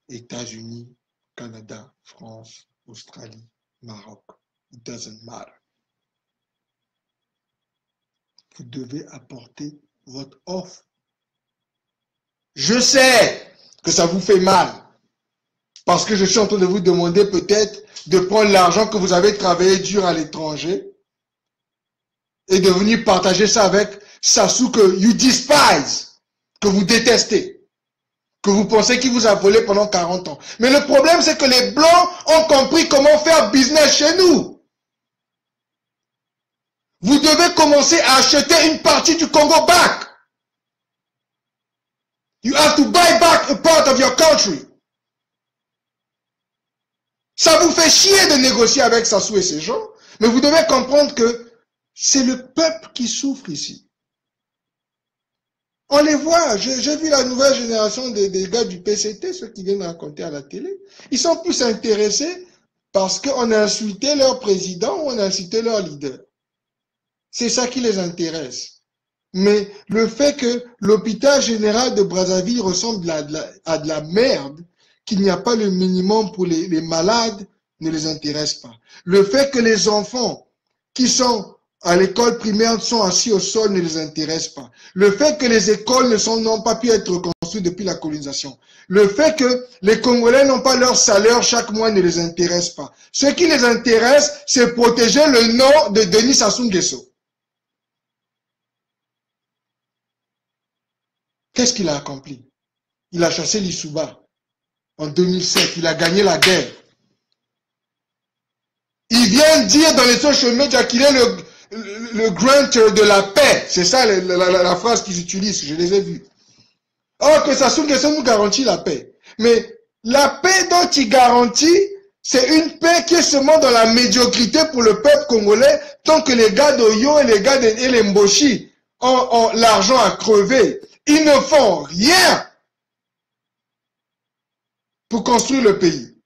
États-Unis, Canada, France, Australie, Maroc, it doesn't matter. Vous devez apporter votre offre. Je sais que ça vous fait mal, parce que je suis en train de vous demander peut-être de prendre l'argent que vous avez travaillé dur à l'étranger et de venir partager ça avec Sassou que you despise, que vous détestez, que vous pensez qu'il vous a volé pendant 40 ans. Mais le problème, c'est que les Blancs ont compris comment faire business chez nous. Vous devez commencer à acheter une partie du Congo back. You have to buy back a part of your country. Ça vous fait chier de négocier avec Sassou et ces gens, mais vous devez comprendre que c'est le peuple qui souffre ici. On les voit, j'ai vu la nouvelle génération des gars du PCT, ceux qui viennent raconter à la télé. Ils sont plus intéressés parce qu'on a insulté leur président ou on a insulté leur leader. C'est ça qui les intéresse. Mais le fait que l'hôpital général de Brazzaville ressemble à de la merde, qu'il n'y a pas le minimum pour les malades, ne les intéresse pas. Le fait que les enfants qui sont à l'école primaire sont assis au sol ne les intéresse pas. Le fait que les écoles n'ont pas pu être reconstruites depuis la colonisation. Le fait que les Congolais n'ont pas leur salaire chaque mois ne les intéresse pas. Ce qui les intéresse, c'est protéger le nom de Denis Sassou Nguesso. Qu'est-ce qu'il a accompli? Il a chassé l'Issouba en 2007. Il a gagné la guerre. Il vient dire dans les social media qu'il est le grant de la paix. C'est ça la phrase qu'ils utilisent. Je les ai vus. Or que Sassou Nguesso nous garantit la paix. Mais la paix dont il garantit, c'est une paix qui est seulement dans la médiocrité pour le peuple congolais, tant que les gars d'Oyo et les gars et les Mboshi ont l'argent à crever. Ils ne font rien pour construire le pays.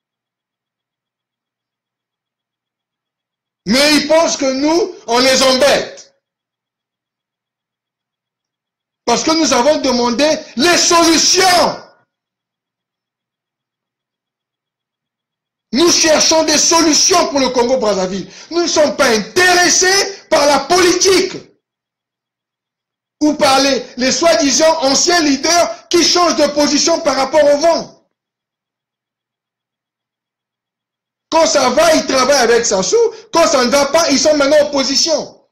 Mais ils pensent que nous, on les embête. Parce que nous avons demandé les solutions. Nous cherchons des solutions pour le Congo-Brazzaville. Nous ne sommes pas intéressés par la politique. Ou par les soi-disant anciens leaders qui changent de position par rapport au vent. Quand ça va, ils travaillent avec Sassou. Quand ça ne va pas, ils sont maintenant en opposition.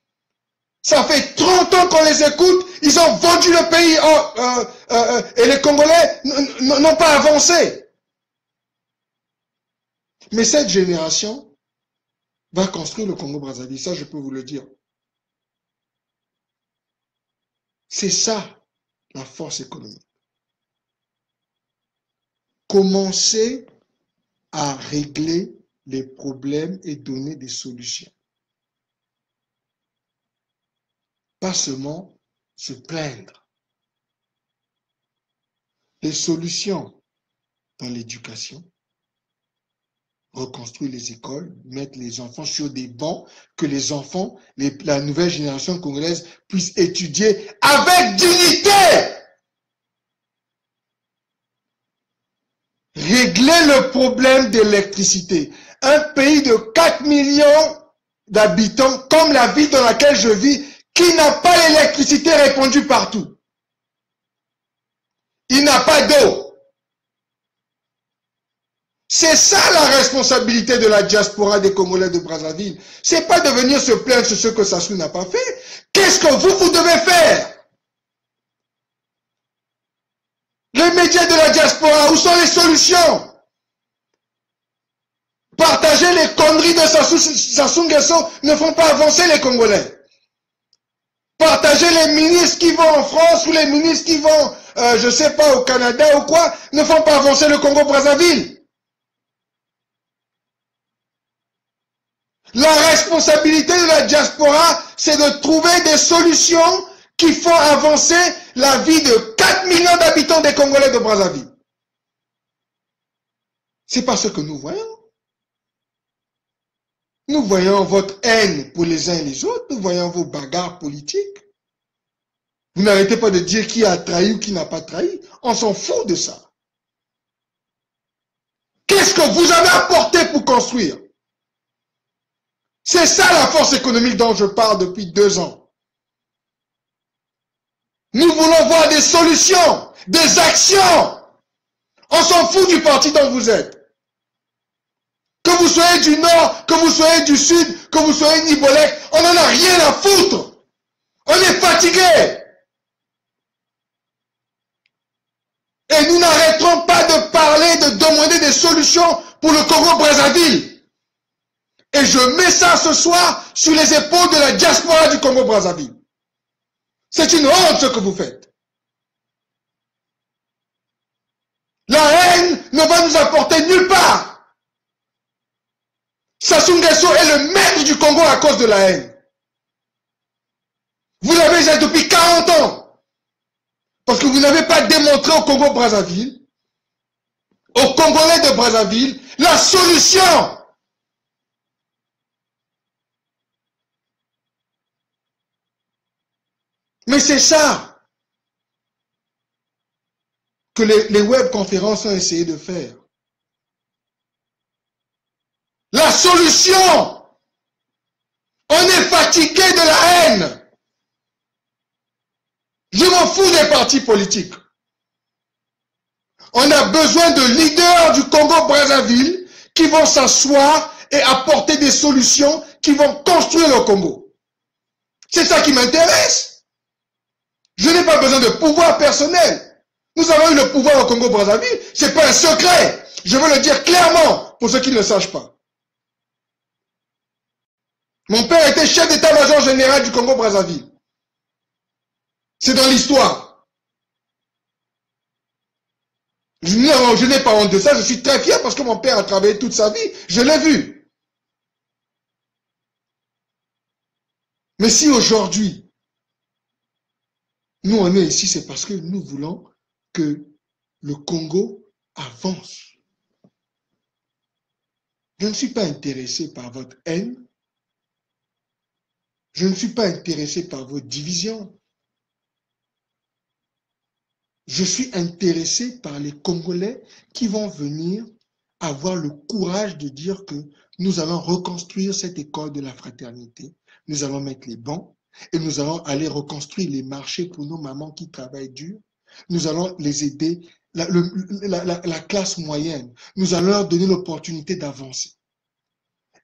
Ça fait 30 ans qu'on les écoute. Ils ont vendu le pays et les Congolais n'ont pas avancé. Mais cette génération va construire le Congo-Brazzaville. Ça, je peux vous le dire. C'est ça, la force économique. Commencez à régler les problèmes et donner des solutions. Pas seulement se plaindre. Les solutions dans l'éducation, reconstruire les écoles, mettre les enfants sur des bancs, que les enfants, la nouvelle génération congolaise puisse étudier avec dignité. Régler le problème d'électricité. Un pays de 4 millions d'habitants, comme la ville dans laquelle je vis, qui n'a pas l'électricité répandue partout. Il n'a pas d'eau. C'est ça la responsabilité de la diaspora des Congolais de Brazzaville. C'est pas de venir se plaindre sur ce que Sassou n'a pas fait. Qu'est-ce que vous devez faire? les médias de la diaspora, où sont les solutions? Partager les conneries de Sassou Nguesso ne font pas avancer les Congolais. Partager les ministres qui vont en France ou les ministres qui vont, je ne sais pas, au Canada ou quoi, ne font pas avancer le Congo-Brazzaville. La responsabilité de la diaspora, c'est de trouver des solutions qui font avancer la vie de 4 millions d'habitants des Congolais de Brazzaville. C'est pas ce que nous voyons. Nous voyons votre haine pour les uns et les autres. Nous voyons vos bagarres politiques. Vous n'arrêtez pas de dire qui a trahi ou qui n'a pas trahi. On s'en fout de ça. Qu'est-ce que vous avez apporté pour construire? C'est ça la force économique dont je parle depuis 2 ans. Nous voulons voir des solutions, des actions. On s'en fout du parti dont vous êtes. Que vous soyez du Nord, que vous soyez du Sud, que vous soyez Nibolek, on n'en a rien à foutre. On est fatigué. Et nous n'arrêterons pas de parler, de demander des solutions pour le Congo-Brazzaville. Et je mets ça ce soir sur les épaules de la diaspora du Congo-Brazzaville. C'est une honte ce que vous faites. La haine ne va nous apporter nulle part. Sassou Nguesso est le maître du Congo à cause de la haine. Vous l'avez déjà depuis 40 ans. Parce que vous n'avez pas démontré au Congo-Brazzaville, aux Congolais de Brazzaville, la solution. Mais c'est ça que les webconférences ont essayé de faire. La solution. On est fatigué de la haine. Je m'en fous des partis politiques. On a besoin de leaders du Congo-Brazzaville qui vont s'asseoir et apporter des solutions qui vont construire le Congo. C'est ça qui m'intéresse. Je n'ai pas besoin de pouvoir personnel. Nous avons eu le pouvoir au Congo-Brazzaville. Ce n'est pas un secret. Je veux le dire clairement pour ceux qui ne le sachent pas. Mon père était chef d'état-major général du Congo-Brazzaville. C'est dans l'histoire. Je n'ai pas honte de ça, je suis très fier parce que mon père a travaillé toute sa vie, je l'ai vu. Mais si aujourd'hui, nous on est ici, c'est parce que nous voulons que le Congo avance. Je ne suis pas intéressé par votre haine. Je ne suis pas intéressé par vos divisions. Je suis intéressé par les Congolais qui vont venir avoir le courage de dire que nous allons reconstruire cette école de la fraternité. Nous allons mettre les bancs et nous allons aller reconstruire les marchés pour nos mamans qui travaillent dur. Nous allons les aider, la classe moyenne. Nous allons leur donner l'opportunité d'avancer.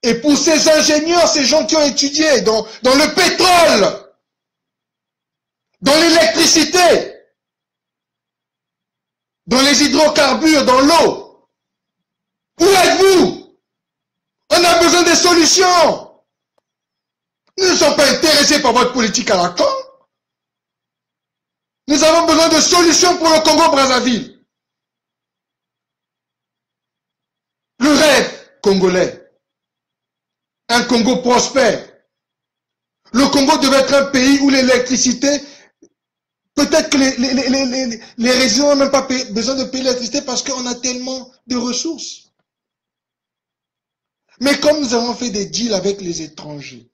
Et pour ces ingénieurs, ces gens qui ont étudié dans le pétrole, dans l'électricité, dans les hydrocarbures, dans l'eau, où êtes-vous? On a besoin de solutions. Nous ne sommes pas intéressés par votre politique à la con. Nous avons besoin de solutions pour le Congo-Brazzaville. Le rêve congolais. Un Congo prospère. Le Congo devait être un pays où l'électricité, peut-être que les résidents n'ont même pas besoin de payer l'électricité parce qu'on a tellement de ressources. Mais comme nous avons fait des deals avec les étrangers,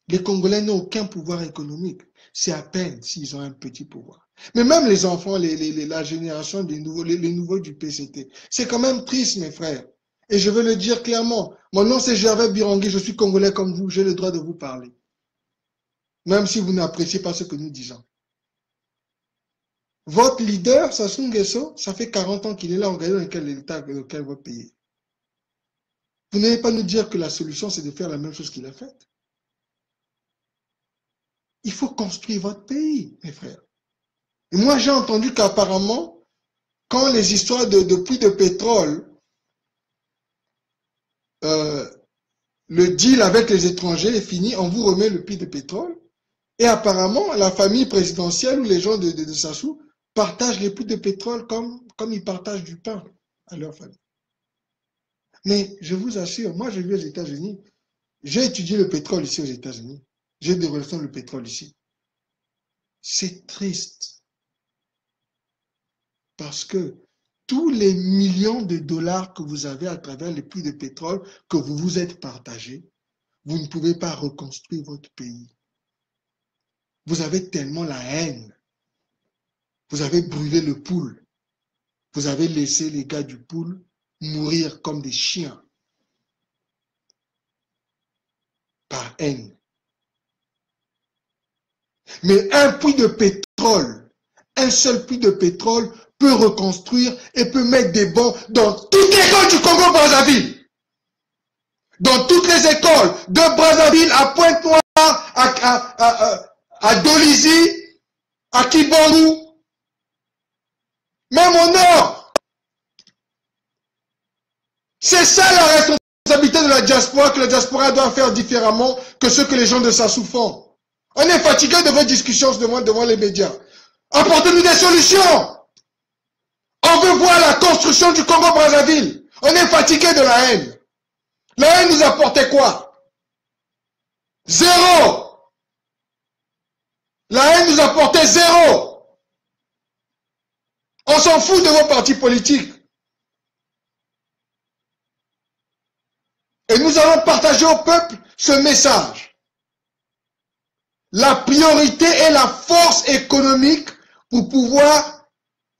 les Congolais n'ont aucun pouvoir économique. C'est à peine s'ils ont un petit pouvoir. Mais même les enfants, la génération des nouveaux, les nouveaux du PCT, c'est quand même triste, mes frères. Et je veux le dire clairement. Mon nom, c'est Gervais Birangui. Je suis Congolais comme vous. J'ai le droit de vous parler. Même si vous n'appréciez pas ce que nous disons. Votre leader, Sassou Nguesso, ça fait 40 ans qu'il est là. Regardez dans quel état lequel votre pays est. Vous n'allez pas nous dire que la solution, c'est de faire la même chose qu'il a faite. Il faut construire votre pays, mes frères. Et moi, j'ai entendu qu'apparemment, quand les histoires de puits de pétrole, le deal avec les étrangers est fini, on vous remet le puits de pétrole. Et apparemment, la famille présidentielle ou les gens de Sassou partagent les puits de pétrole comme ils partagent du pain à leur famille. Mais je vous assure, moi, j'ai vu aux États-Unis, j'ai étudié le pétrole ici aux États-Unis. J'ai des relations avec le pétrole ici. C'est triste parce que tous les millions de dollars que vous avez à travers les puits de pétrole que vous vous êtes partagés, vous ne pouvez pas reconstruire votre pays. Vous avez tellement la haine. Vous avez brûlé le poule. Vous avez laissé les gars du poule mourir comme des chiens par haine. Mais un puits de pétrole, un seul puits de pétrole peut reconstruire et peut mettre des bombes dans toutes les écoles du Congo-Brazzaville. Dans toutes les écoles, de Brazzaville à Pointe-Noire, à Dolisie, à Kibongou, même au nord. C'est ça la responsabilité de la diaspora, que la diaspora doit faire différemment que ce que les gens de Sassou font. On est fatigué de vos discussions devant les médias. Apportez-nous des solutions. On veut voir la construction du Congo-Brazzaville. On est fatigué de la haine. La haine nous apportait quoi? Zéro. La haine nous apportait zéro. On s'en fout de vos partis politiques. Et nous allons partager au peuple ce message. La priorité est la force économique pour pouvoir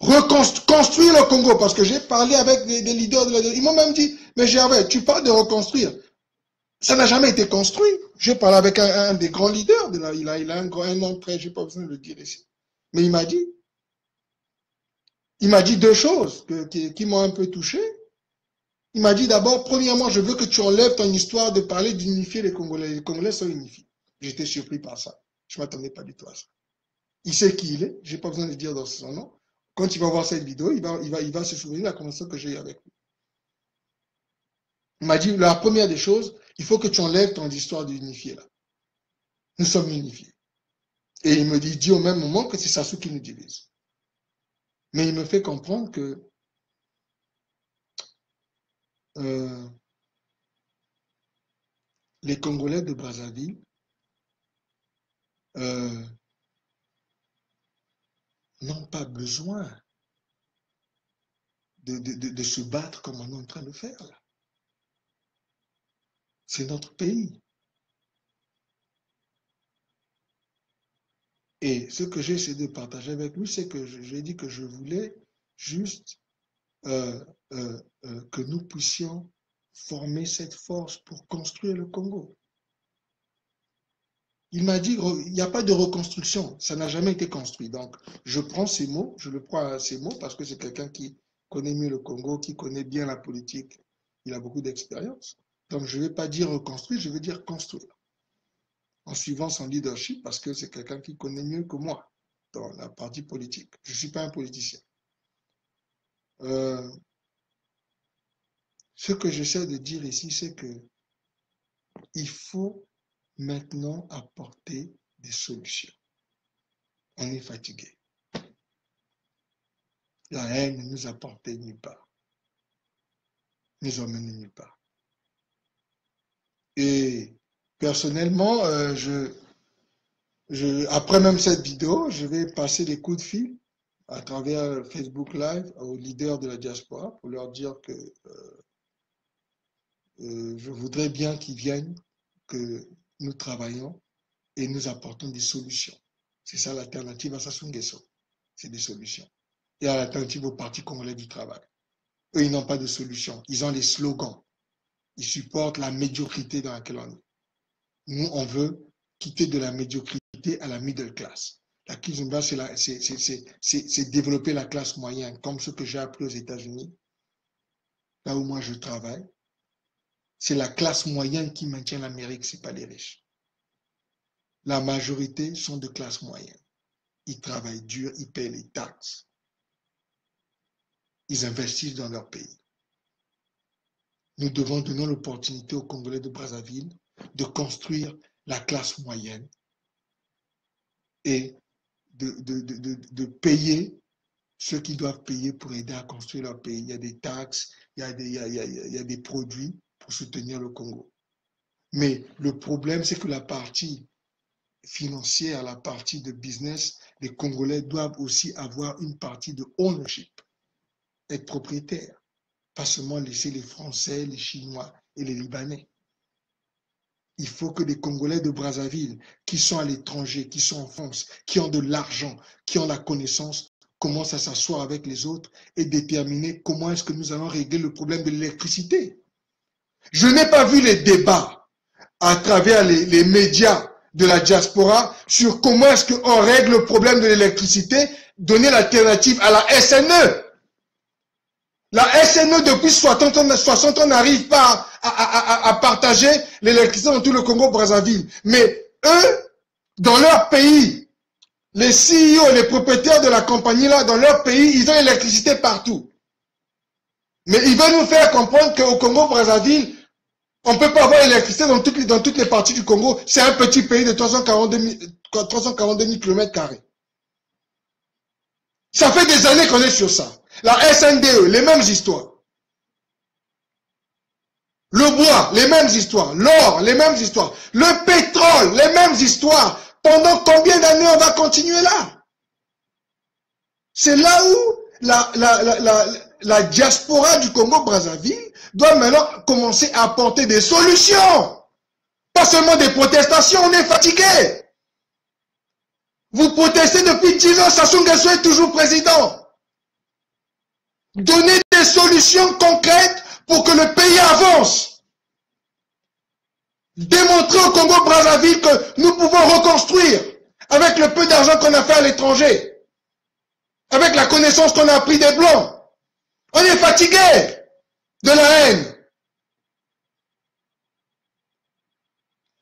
reconstruire le Congo. Parce que j'ai parlé avec des leaders de la... Ils m'ont même dit, mais Gervais, tu parles de reconstruire. Ça n'a jamais été construit. J'ai parlé avec un des grands leaders. Il a un nom très, je n'ai pas besoin de le dire ici. Mais il m'a dit deux choses qui m'ont un peu touché. Il m'a dit d'abord, premièrement, je veux que tu enlèves ton histoire de parler d'unifier les Congolais. Les Congolais sont unifiés. J'étais surpris par ça. Je ne m'attendais pas du tout à ça. Il sait qui il est. Je n'ai pas besoin de dire dans son nom. Quand il va voir cette vidéo, il va se souvenir de la conversation que j'ai eue avec lui. Il m'a dit, la première des choses, il faut que tu enlèves ton histoire d'unifier là. Nous sommes unifiés. Et il me dit au même moment que c'est Sassou qui nous divise. Mais il me fait comprendre que les Congolais de Brazzaville n'ont pas besoin de se battre comme on est en train de faire là. C'est notre pays. Et ce que j'ai essayé de partager avec lui, c'est que j'ai dit que je voulais juste que nous puissions former cette force pour construire le Congo. Il m'a dit, il n'y a pas de reconstruction, ça n'a jamais été construit. Donc, je prends ces mots, je le prends à ces mots parce que c'est quelqu'un qui connaît mieux le Congo, qui connaît bien la politique, il a beaucoup d'expérience. Donc, je ne vais pas dire reconstruire, je vais dire construire. En suivant son leadership parce que c'est quelqu'un qui connaît mieux que moi dans la partie politique. Je ne suis pas un politicien. Ce que j'essaie de dire ici, c'est que il faut maintenant apporter des solutions. On est fatigué. La haine ne nous apporte nulle part. Nous emmène nulle part. Et personnellement, après même cette vidéo, je vais passer des coups de fil à travers Facebook Live aux leaders de la diaspora pour leur dire que je voudrais bien qu'ils viennent, que nous travaillons et nous apportons des solutions. C'est ça l'alternative à Sassou Nguesso. C'est des solutions. Et à l'alternative au Parti congolais du travail. Eux, ils n'ont pas de solution. Ils ont des slogans. Ils supportent la médiocrité dans laquelle on est. Nous, on veut quitter de la médiocrité à la middle class. La Kizumba, c'est développer la classe moyenne, comme ce que j'ai appris aux États-Unis, là où moi je travaille. C'est la classe moyenne qui maintient l'Amérique, ce n'est pas les riches. La majorité sont de classe moyenne. Ils travaillent dur, ils paient les taxes. Ils investissent dans leur pays. Nous devons donner l'opportunité aux Congolais de Brazzaville de construire la classe moyenne et de payer ceux qui doivent payer pour aider à construire leur pays. Il y a des taxes, il y a des produits pour soutenir le Congo. Mais le problème, c'est que la partie financière, la partie de business, les Congolais doivent aussi avoir une partie de ownership, être propriétaires. Pas seulement laisser les Français, les Chinois et les Libanais. Il faut que les Congolais de Brazzaville, qui sont à l'étranger, qui sont en France, qui ont de l'argent, qui ont la connaissance, commencent à s'asseoir avec les autres et déterminer comment est-ce que nous allons régler le problème de l'électricité. Je n'ai pas vu les débats à travers les médias de la diaspora sur comment est-ce qu'on règle le problème de l'électricité, donner l'alternative à la SNE. La SNE, depuis 60 ans, n'arrive pas à partager l'électricité dans tout le Congo-Brazzaville. Mais eux, dans leur pays, les CEO, les propriétaires de la compagnie là, dans leur pays, ils ont l'électricité partout. Mais ils veulent nous faire comprendre qu'au Congo-Brazzaville, on ne peut pas avoir l'électricité dans toutes les parties du Congo. C'est un petit pays de 342 000 km². Ça fait des années qu'on est sur ça. La SNDE, les mêmes histoires. Le bois, les mêmes histoires. L'or, les mêmes histoires. Le pétrole, les mêmes histoires. Pendant combien d'années on va continuer là? C'est là où la diaspora du Congo-Brazzaville doit maintenant commencer à apporter des solutions. Pas seulement des protestations, on est fatigué. Vous protestez depuis 10 ans, Sassou Nguesso est toujours président. Donnez des solutions concrètes pour que le pays avance. Démontrez au Congo-Brazzaville que nous pouvons reconstruire avec le peu d'argent qu'on a fait à l'étranger, avec la connaissance qu'on a appris des Blancs. On est fatigué de la haine.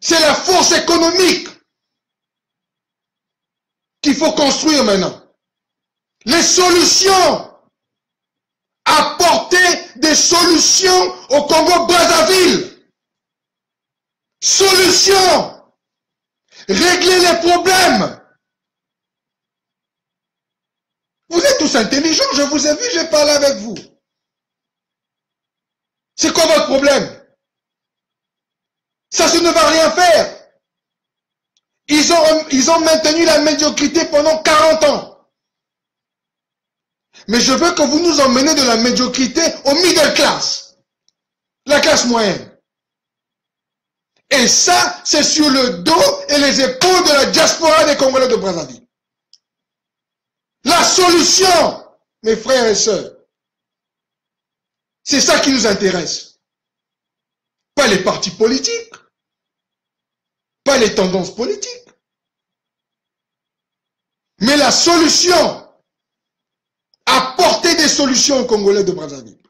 C'est la force économique qu'il faut construire maintenant. Les solutions. Apporter des solutions au Congo-Brazzaville. Solutions. Régler les problèmes. Vous êtes tous intelligents, je vous ai vu, j'ai parlé avec vous. C'est quoi votre problème? Ça ne va rien faire. Ils ont maintenu la médiocrité pendant 40 ans. Mais je veux que vous nous emmenez de la médiocrité au middle class. La classe moyenne. Et ça, c'est sur le dos et les épaules de la diaspora des Congolais de Brazzaville. La solution, mes frères et sœurs, c'est ça qui nous intéresse. Pas les partis politiques, pas les tendances politiques, mais la solution. Apporter des solutions aux Congolais de Brazzaville.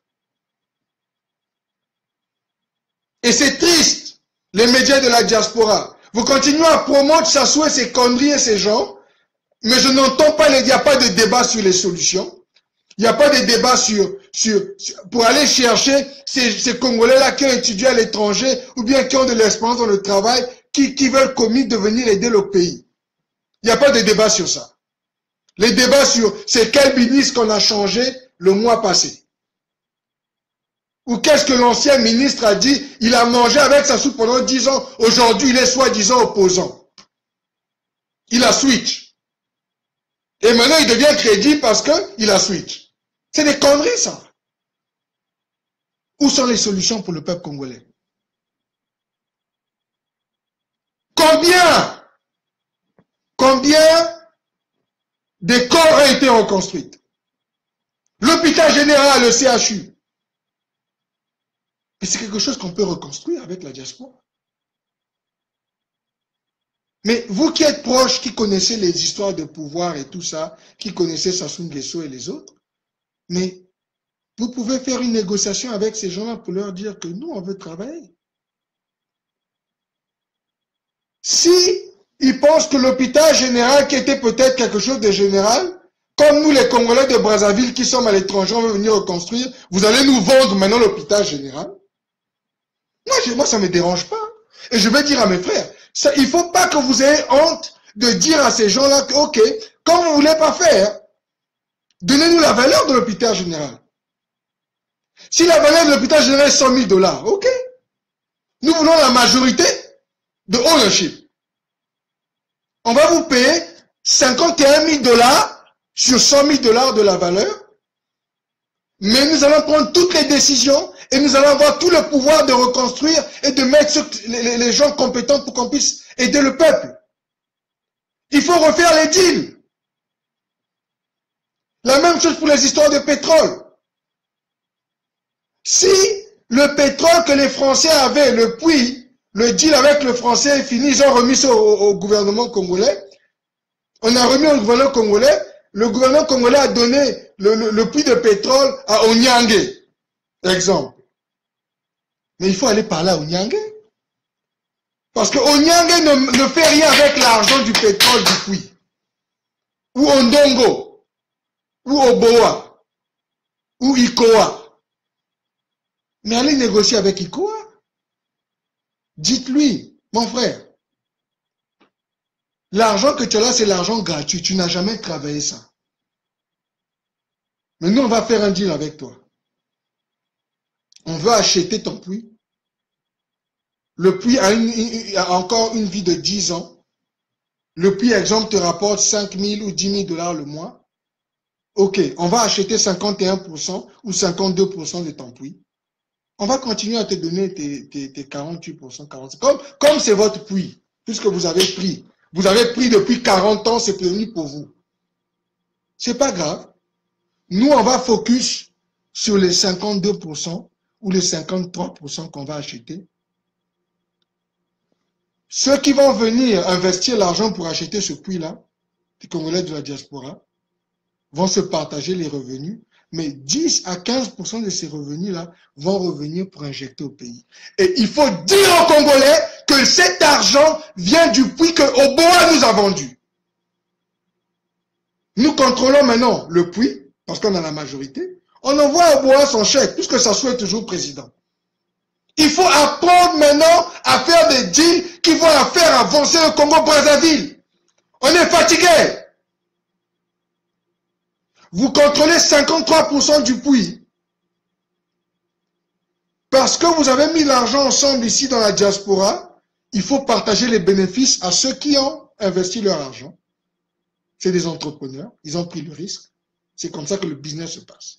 Et c'est triste, les médias de la diaspora. Vous continuez à promouvoir Sassou et ses conneries et ces gens, mais je n'entends pas, il n'y a pas de débat sur les solutions. Il n'y a pas de débat pour aller chercher ces Congolais-là qui ont étudié à l'étranger ou bien qui ont de l'expérience dans le travail, qui veulent commis de venir aider le pays. Il n'y a pas de débat sur ça. Les débats sur c'est quel ministre qu'on a changé le mois passé. Ou qu'est-ce que l'ancien ministre a dit? Il a mangé avec Sassou pendant 10 ans. Aujourd'hui, il est soi-disant opposant. Il a switch. Et maintenant, il devient crédible parce qu'il a switch. C'est des conneries, ça. Où sont les solutions pour le peuple congolais? Combien des corps ont été reconstruits? L'hôpital général, le CHU. Et c'est quelque chose qu'on peut reconstruire avec la diaspora. Mais vous qui êtes proches, qui connaissez les histoires de pouvoir et tout ça, qui connaissez Sassou Nguesso et les autres, mais vous pouvez faire une négociation avec ces gens-là pour leur dire que nous, on veut travailler. Si Ils pensent que l'hôpital général, qui était peut-être quelque chose de général, comme nous les Congolais de Brazzaville qui sommes à l'étranger, on veut venir reconstruire, vous allez nous vendre maintenant l'hôpital général. Moi, ça ne me dérange pas. Et je vais dire à mes frères, ça, il ne faut pas que vous ayez honte de dire à ces gens-là que, ok, quand vous ne voulez pas faire, donnez-nous la valeur de l'hôpital général. Si la valeur de l'hôpital général est 100 000 $, ok. Nous voulons la majorité de ownership. On va vous payer 51 000 $ sur 100 000 $ de la valeur. Mais nous allons prendre toutes les décisions et nous allons avoir tout le pouvoir de reconstruire et de mettre les gens compétents pour qu'on puisse aider le peuple. Il faut refaire les deals. La même chose pour les histoires de pétrole. Si le pétrole que les Français avaient, le puits, le deal avec le Français est fini, ils ont remis ça au gouvernement congolais. On a remis au gouvernement congolais. Le gouvernement congolais a donné le puits de pétrole à Onyangue, exemple. Mais il faut aller parler à Onyangue. Parce que Onyangue ne fait rien avec l'argent du pétrole du puits. Ou Ondongo, ou Oboa, ou Ikoa. Mais allez négocier avec Ikoa. Dites-lui, mon frère, l'argent que tu as là, c'est l'argent gratuit. Tu n'as jamais travaillé ça. Mais nous, on va faire un deal avec toi. On veut acheter ton puits. Le puits a encore une vie de 10 ans. Le puits, exemple, te rapporte 5 000 ou 10 000 $ le mois. Ok, on va acheter 51% ou 52% de ton puits. On va continuer à te donner tes 48%, 45%. Comme c'est votre puits, puisque vous avez pris. Vous avez pris depuis 40 ans, c'est devenu pour vous. C'est pas grave. Nous, on va focus sur les 52% ou les 53% qu'on va acheter. Ceux qui vont venir investir l'argent pour acheter ce puits-là, les Congolais de la diaspora, vont se partager les revenus, mais 10 à 15% de ces revenus-là vont revenir pour injecter au pays. Et il faut dire aux Congolais que cet argent vient du puits que Oboa nous a vendu. Nous contrôlons maintenant le puits, parce qu'on a la majorité. On envoie à Oboa son chèque, puisque Sassou est toujours président. Il faut apprendre maintenant à faire des deals qui vont faire avancer le Congo-Brazzaville. On est fatigué. Vous contrôlez 53% du puits. Parce que vous avez mis l'argent ensemble ici dans la diaspora, il faut partager les bénéfices à ceux qui ont investi leur argent. C'est des entrepreneurs, ils ont pris le risque. C'est comme ça que le business se passe.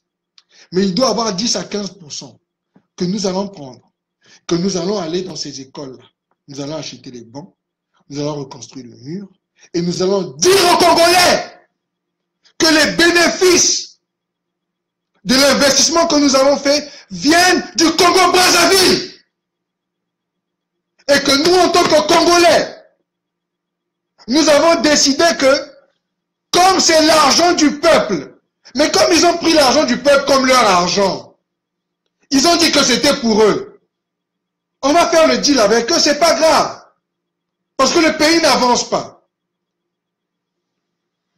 Mais il doit y avoir 10 à 15% que nous allons prendre, que nous allons aller dans ces écoles-là. Nous allons acheter les bancs, nous allons reconstruire le mur, et nous allons dire aux Congolais que les bénéfices de l'investissement que nous avons fait viennent du Congo-Brazzaville. Et que nous, en tant que Congolais, nous avons décidé que, comme c'est l'argent du peuple, mais comme ils ont pris l'argent du peuple comme leur argent, ils ont dit que c'était pour eux. On va faire le deal avec eux, c'est pas grave. Parce que le pays n'avance pas.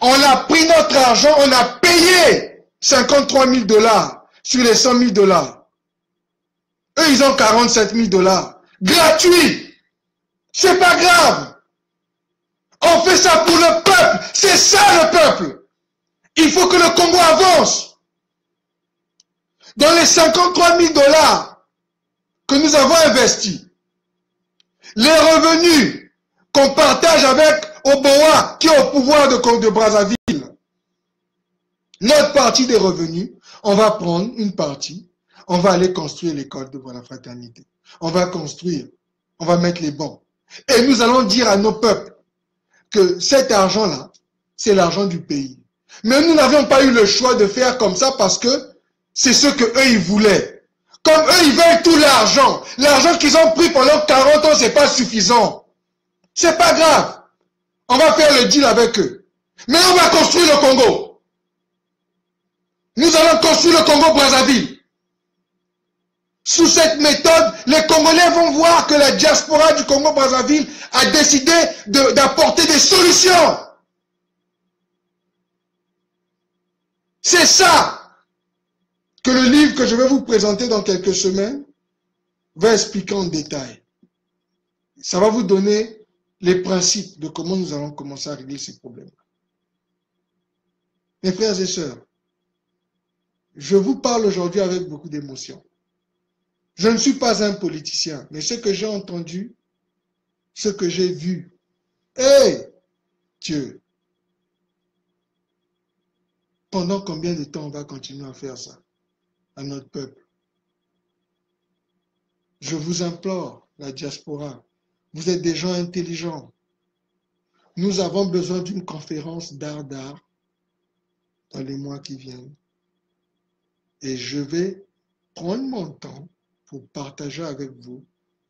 On a pris notre argent, on a payé 53 000 $ sur les 100 000 $. Eux, ils ont 47 000 $. Gratuit. C'est pas grave. On fait ça pour le peuple. C'est ça le peuple. Il faut que le Congo avance. Dans les 53 000 $ que nous avons investis, les revenus qu'on partage avec Oboa, qui est au pouvoir de Brazzaville, notre partie des revenus, on va prendre une partie, on va aller construire l'école de la fraternité. On va construire, on va mettre les bancs. Et nous allons dire à nos peuples que cet argent-là, c'est l'argent du pays. Mais nous n'avions pas eu le choix de faire comme ça parce que c'est ce que eux ils voulaient. Comme eux, ils veulent tout l'argent. L'argent qu'ils ont pris pendant 40 ans, c'est pas suffisant. C'est pas grave. On va faire le deal avec eux. Mais on va construire le Congo. Nous allons construire le Congo-Brazzaville. Sous cette méthode, les Congolais vont voir que la diaspora du Congo-Brazzaville a décidé d'apporter des solutions. C'est ça que le livre que je vais vous présenter dans quelques semaines va expliquer en détail. Ça va vous donner les principes de comment nous allons commencer à régler ces problèmes. Mes frères et sœurs, je vous parle aujourd'hui avec beaucoup d'émotion. Je ne suis pas un politicien, mais ce que j'ai entendu, ce que j'ai vu, hey, Dieu, pendant combien de temps on va continuer à faire ça à notre peuple? Je vous implore, la diaspora, vous êtes des gens intelligents. Nous avons besoin d'une conférence d'art dans les mois qui viennent. Et je vais prendre mon temps pour partager avec vous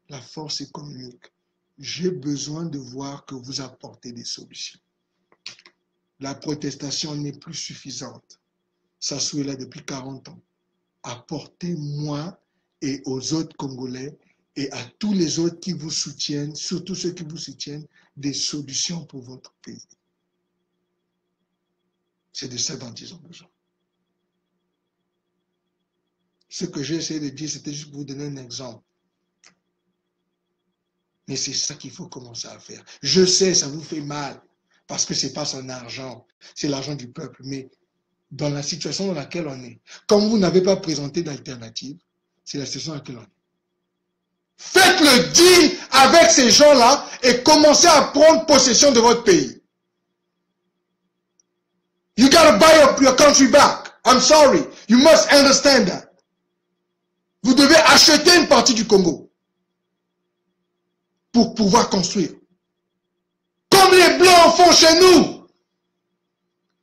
la force économique. J'ai besoin de voir que vous apportez des solutions. La protestation n'est plus suffisante. Sassou est là depuis 40 ans. Apportez-moi et aux autres Congolais et à tous les autres qui vous soutiennent, surtout ceux qui vous soutiennent, des solutions pour votre pays. C'est de ça dont ils ont besoin. Ce que j'ai essayé de dire, c'était juste pour vous donner un exemple. Mais c'est ça qu'il faut commencer à faire. Je sais, ça vous fait mal, parce que ce n'est pas son argent, c'est l'argent du peuple. Mais dans la situation dans laquelle on est, comme vous n'avez pas présenté d'alternative, c'est la situation dans laquelle on est. Faites le deal avec ces gens-là et commencez à prendre possession de votre pays. You gotta buy your country back. I'm sorry. You must understand that. Vous devez acheter une partie du Congo pour pouvoir construire. Comme les Blancs font chez nous.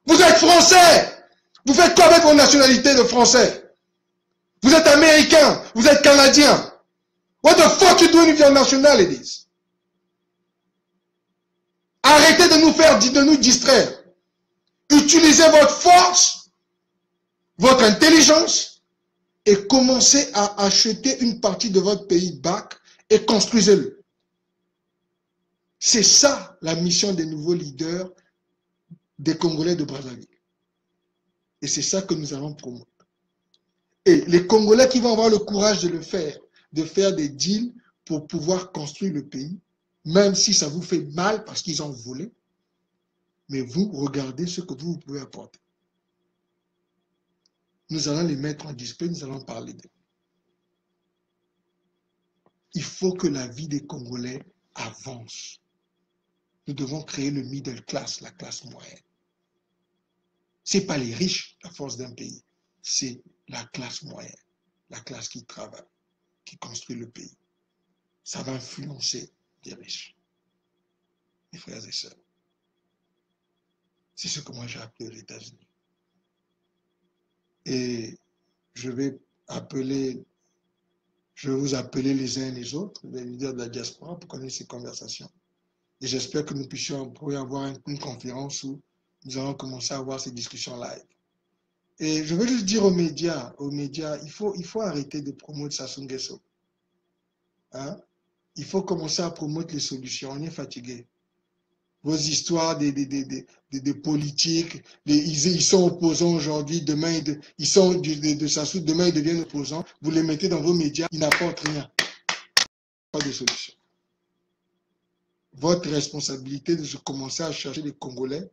Vous êtes Français. Vous faites quoi avec vos nationalités de Français? Vous êtes Américain. Vous êtes Canadien. What the fuck you doing with your nationalities? Arrêtez de nous distraire. Utilisez votre force, votre intelligence et commencez à acheter une partie de votre pays back et construisez-le. C'est ça la mission des nouveaux leaders des Congolais de Brazzaville. Et c'est ça que nous allons promouvoir. Et les Congolais qui vont avoir le courage de faire des deals pour pouvoir construire le pays, même si ça vous fait mal parce qu'ils ont volé, mais vous, regardez ce que vous pouvez apporter. Nous allons les mettre en display, nous allons parler d'eux. Il faut que la vie des Congolais avance. Nous devons créer le middle class, la classe moyenne. Ce n'est pas les riches, la force d'un pays. C'est la classe moyenne, la classe qui travaille, qui construit le pays. Ça va influencer les riches. Mes frères et sœurs. C'est ce que moi j'ai appris aux États-Unis. Et je vais vous appeler les uns et les autres, les leaders de la diaspora, pour connaître ces conversations. Et j'espère que nous pourrions avoir une conférence où nous allons commencer à avoir ces discussions live. Et je veux juste dire aux médias, il faut arrêter de promouvoir Sassou Nguesso. Hein? Il faut commencer à promouvoir les solutions. On est fatigué. Vos histoires de politique, ils sont opposants aujourd'hui, demain ils sont de Sassou, demain ils deviennent opposants. Vous les mettez dans vos médias, ils n'apportent rien. Pas de solution. Votre responsabilité de commencer à chercher les Congolais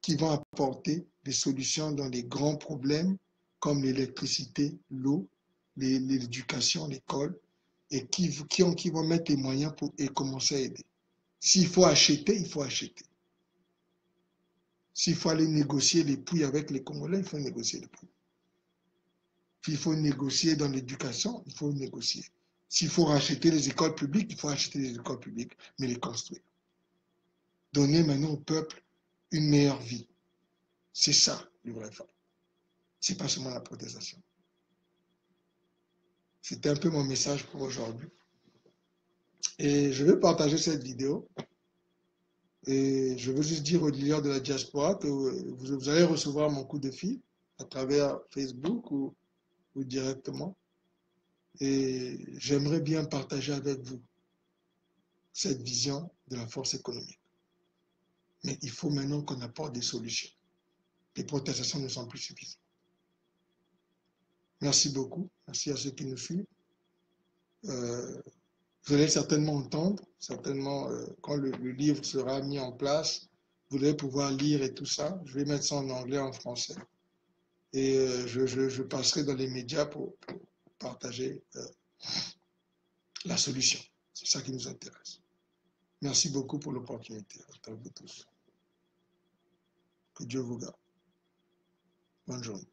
qui vont apporter des solutions dans les grands problèmes comme l'électricité, l'eau, l'éducation, l'école, et qui vont mettre les moyens pour commencer à aider. S'il faut acheter, il faut acheter. S'il faut aller négocier les prix avec les Congolais, il faut négocier les prix. S'il faut négocier dans l'éducation, il faut négocier. S'il faut racheter les écoles publiques, il faut acheter les écoles publiques, mais les construire. Donner maintenant au peuple une meilleure vie. C'est ça le vrai fait. Ce n'est pas seulement la protestation. C'était un peu mon message pour aujourd'hui. Et je vais partager cette vidéo. Et je veux juste dire aux leaders de la diaspora que vous allez recevoir mon coup de fil à travers Facebook ou directement. Et j'aimerais bien partager avec vous cette vision de la force économique. Mais il faut maintenant qu'on apporte des solutions. Les protestations ne sont plus suffisantes. Merci beaucoup. Merci à ceux qui nous suivent. Vous allez certainement entendre, certainement quand le livre sera mis en place, vous allez pouvoir lire et tout ça. Je vais mettre ça en anglais, en français. Et je passerai dans les médias pour partager la solution. C'est ça qui nous intéresse. Merci beaucoup pour l'opportunité. À vous tous. Que Dieu vous garde. Bonne journée.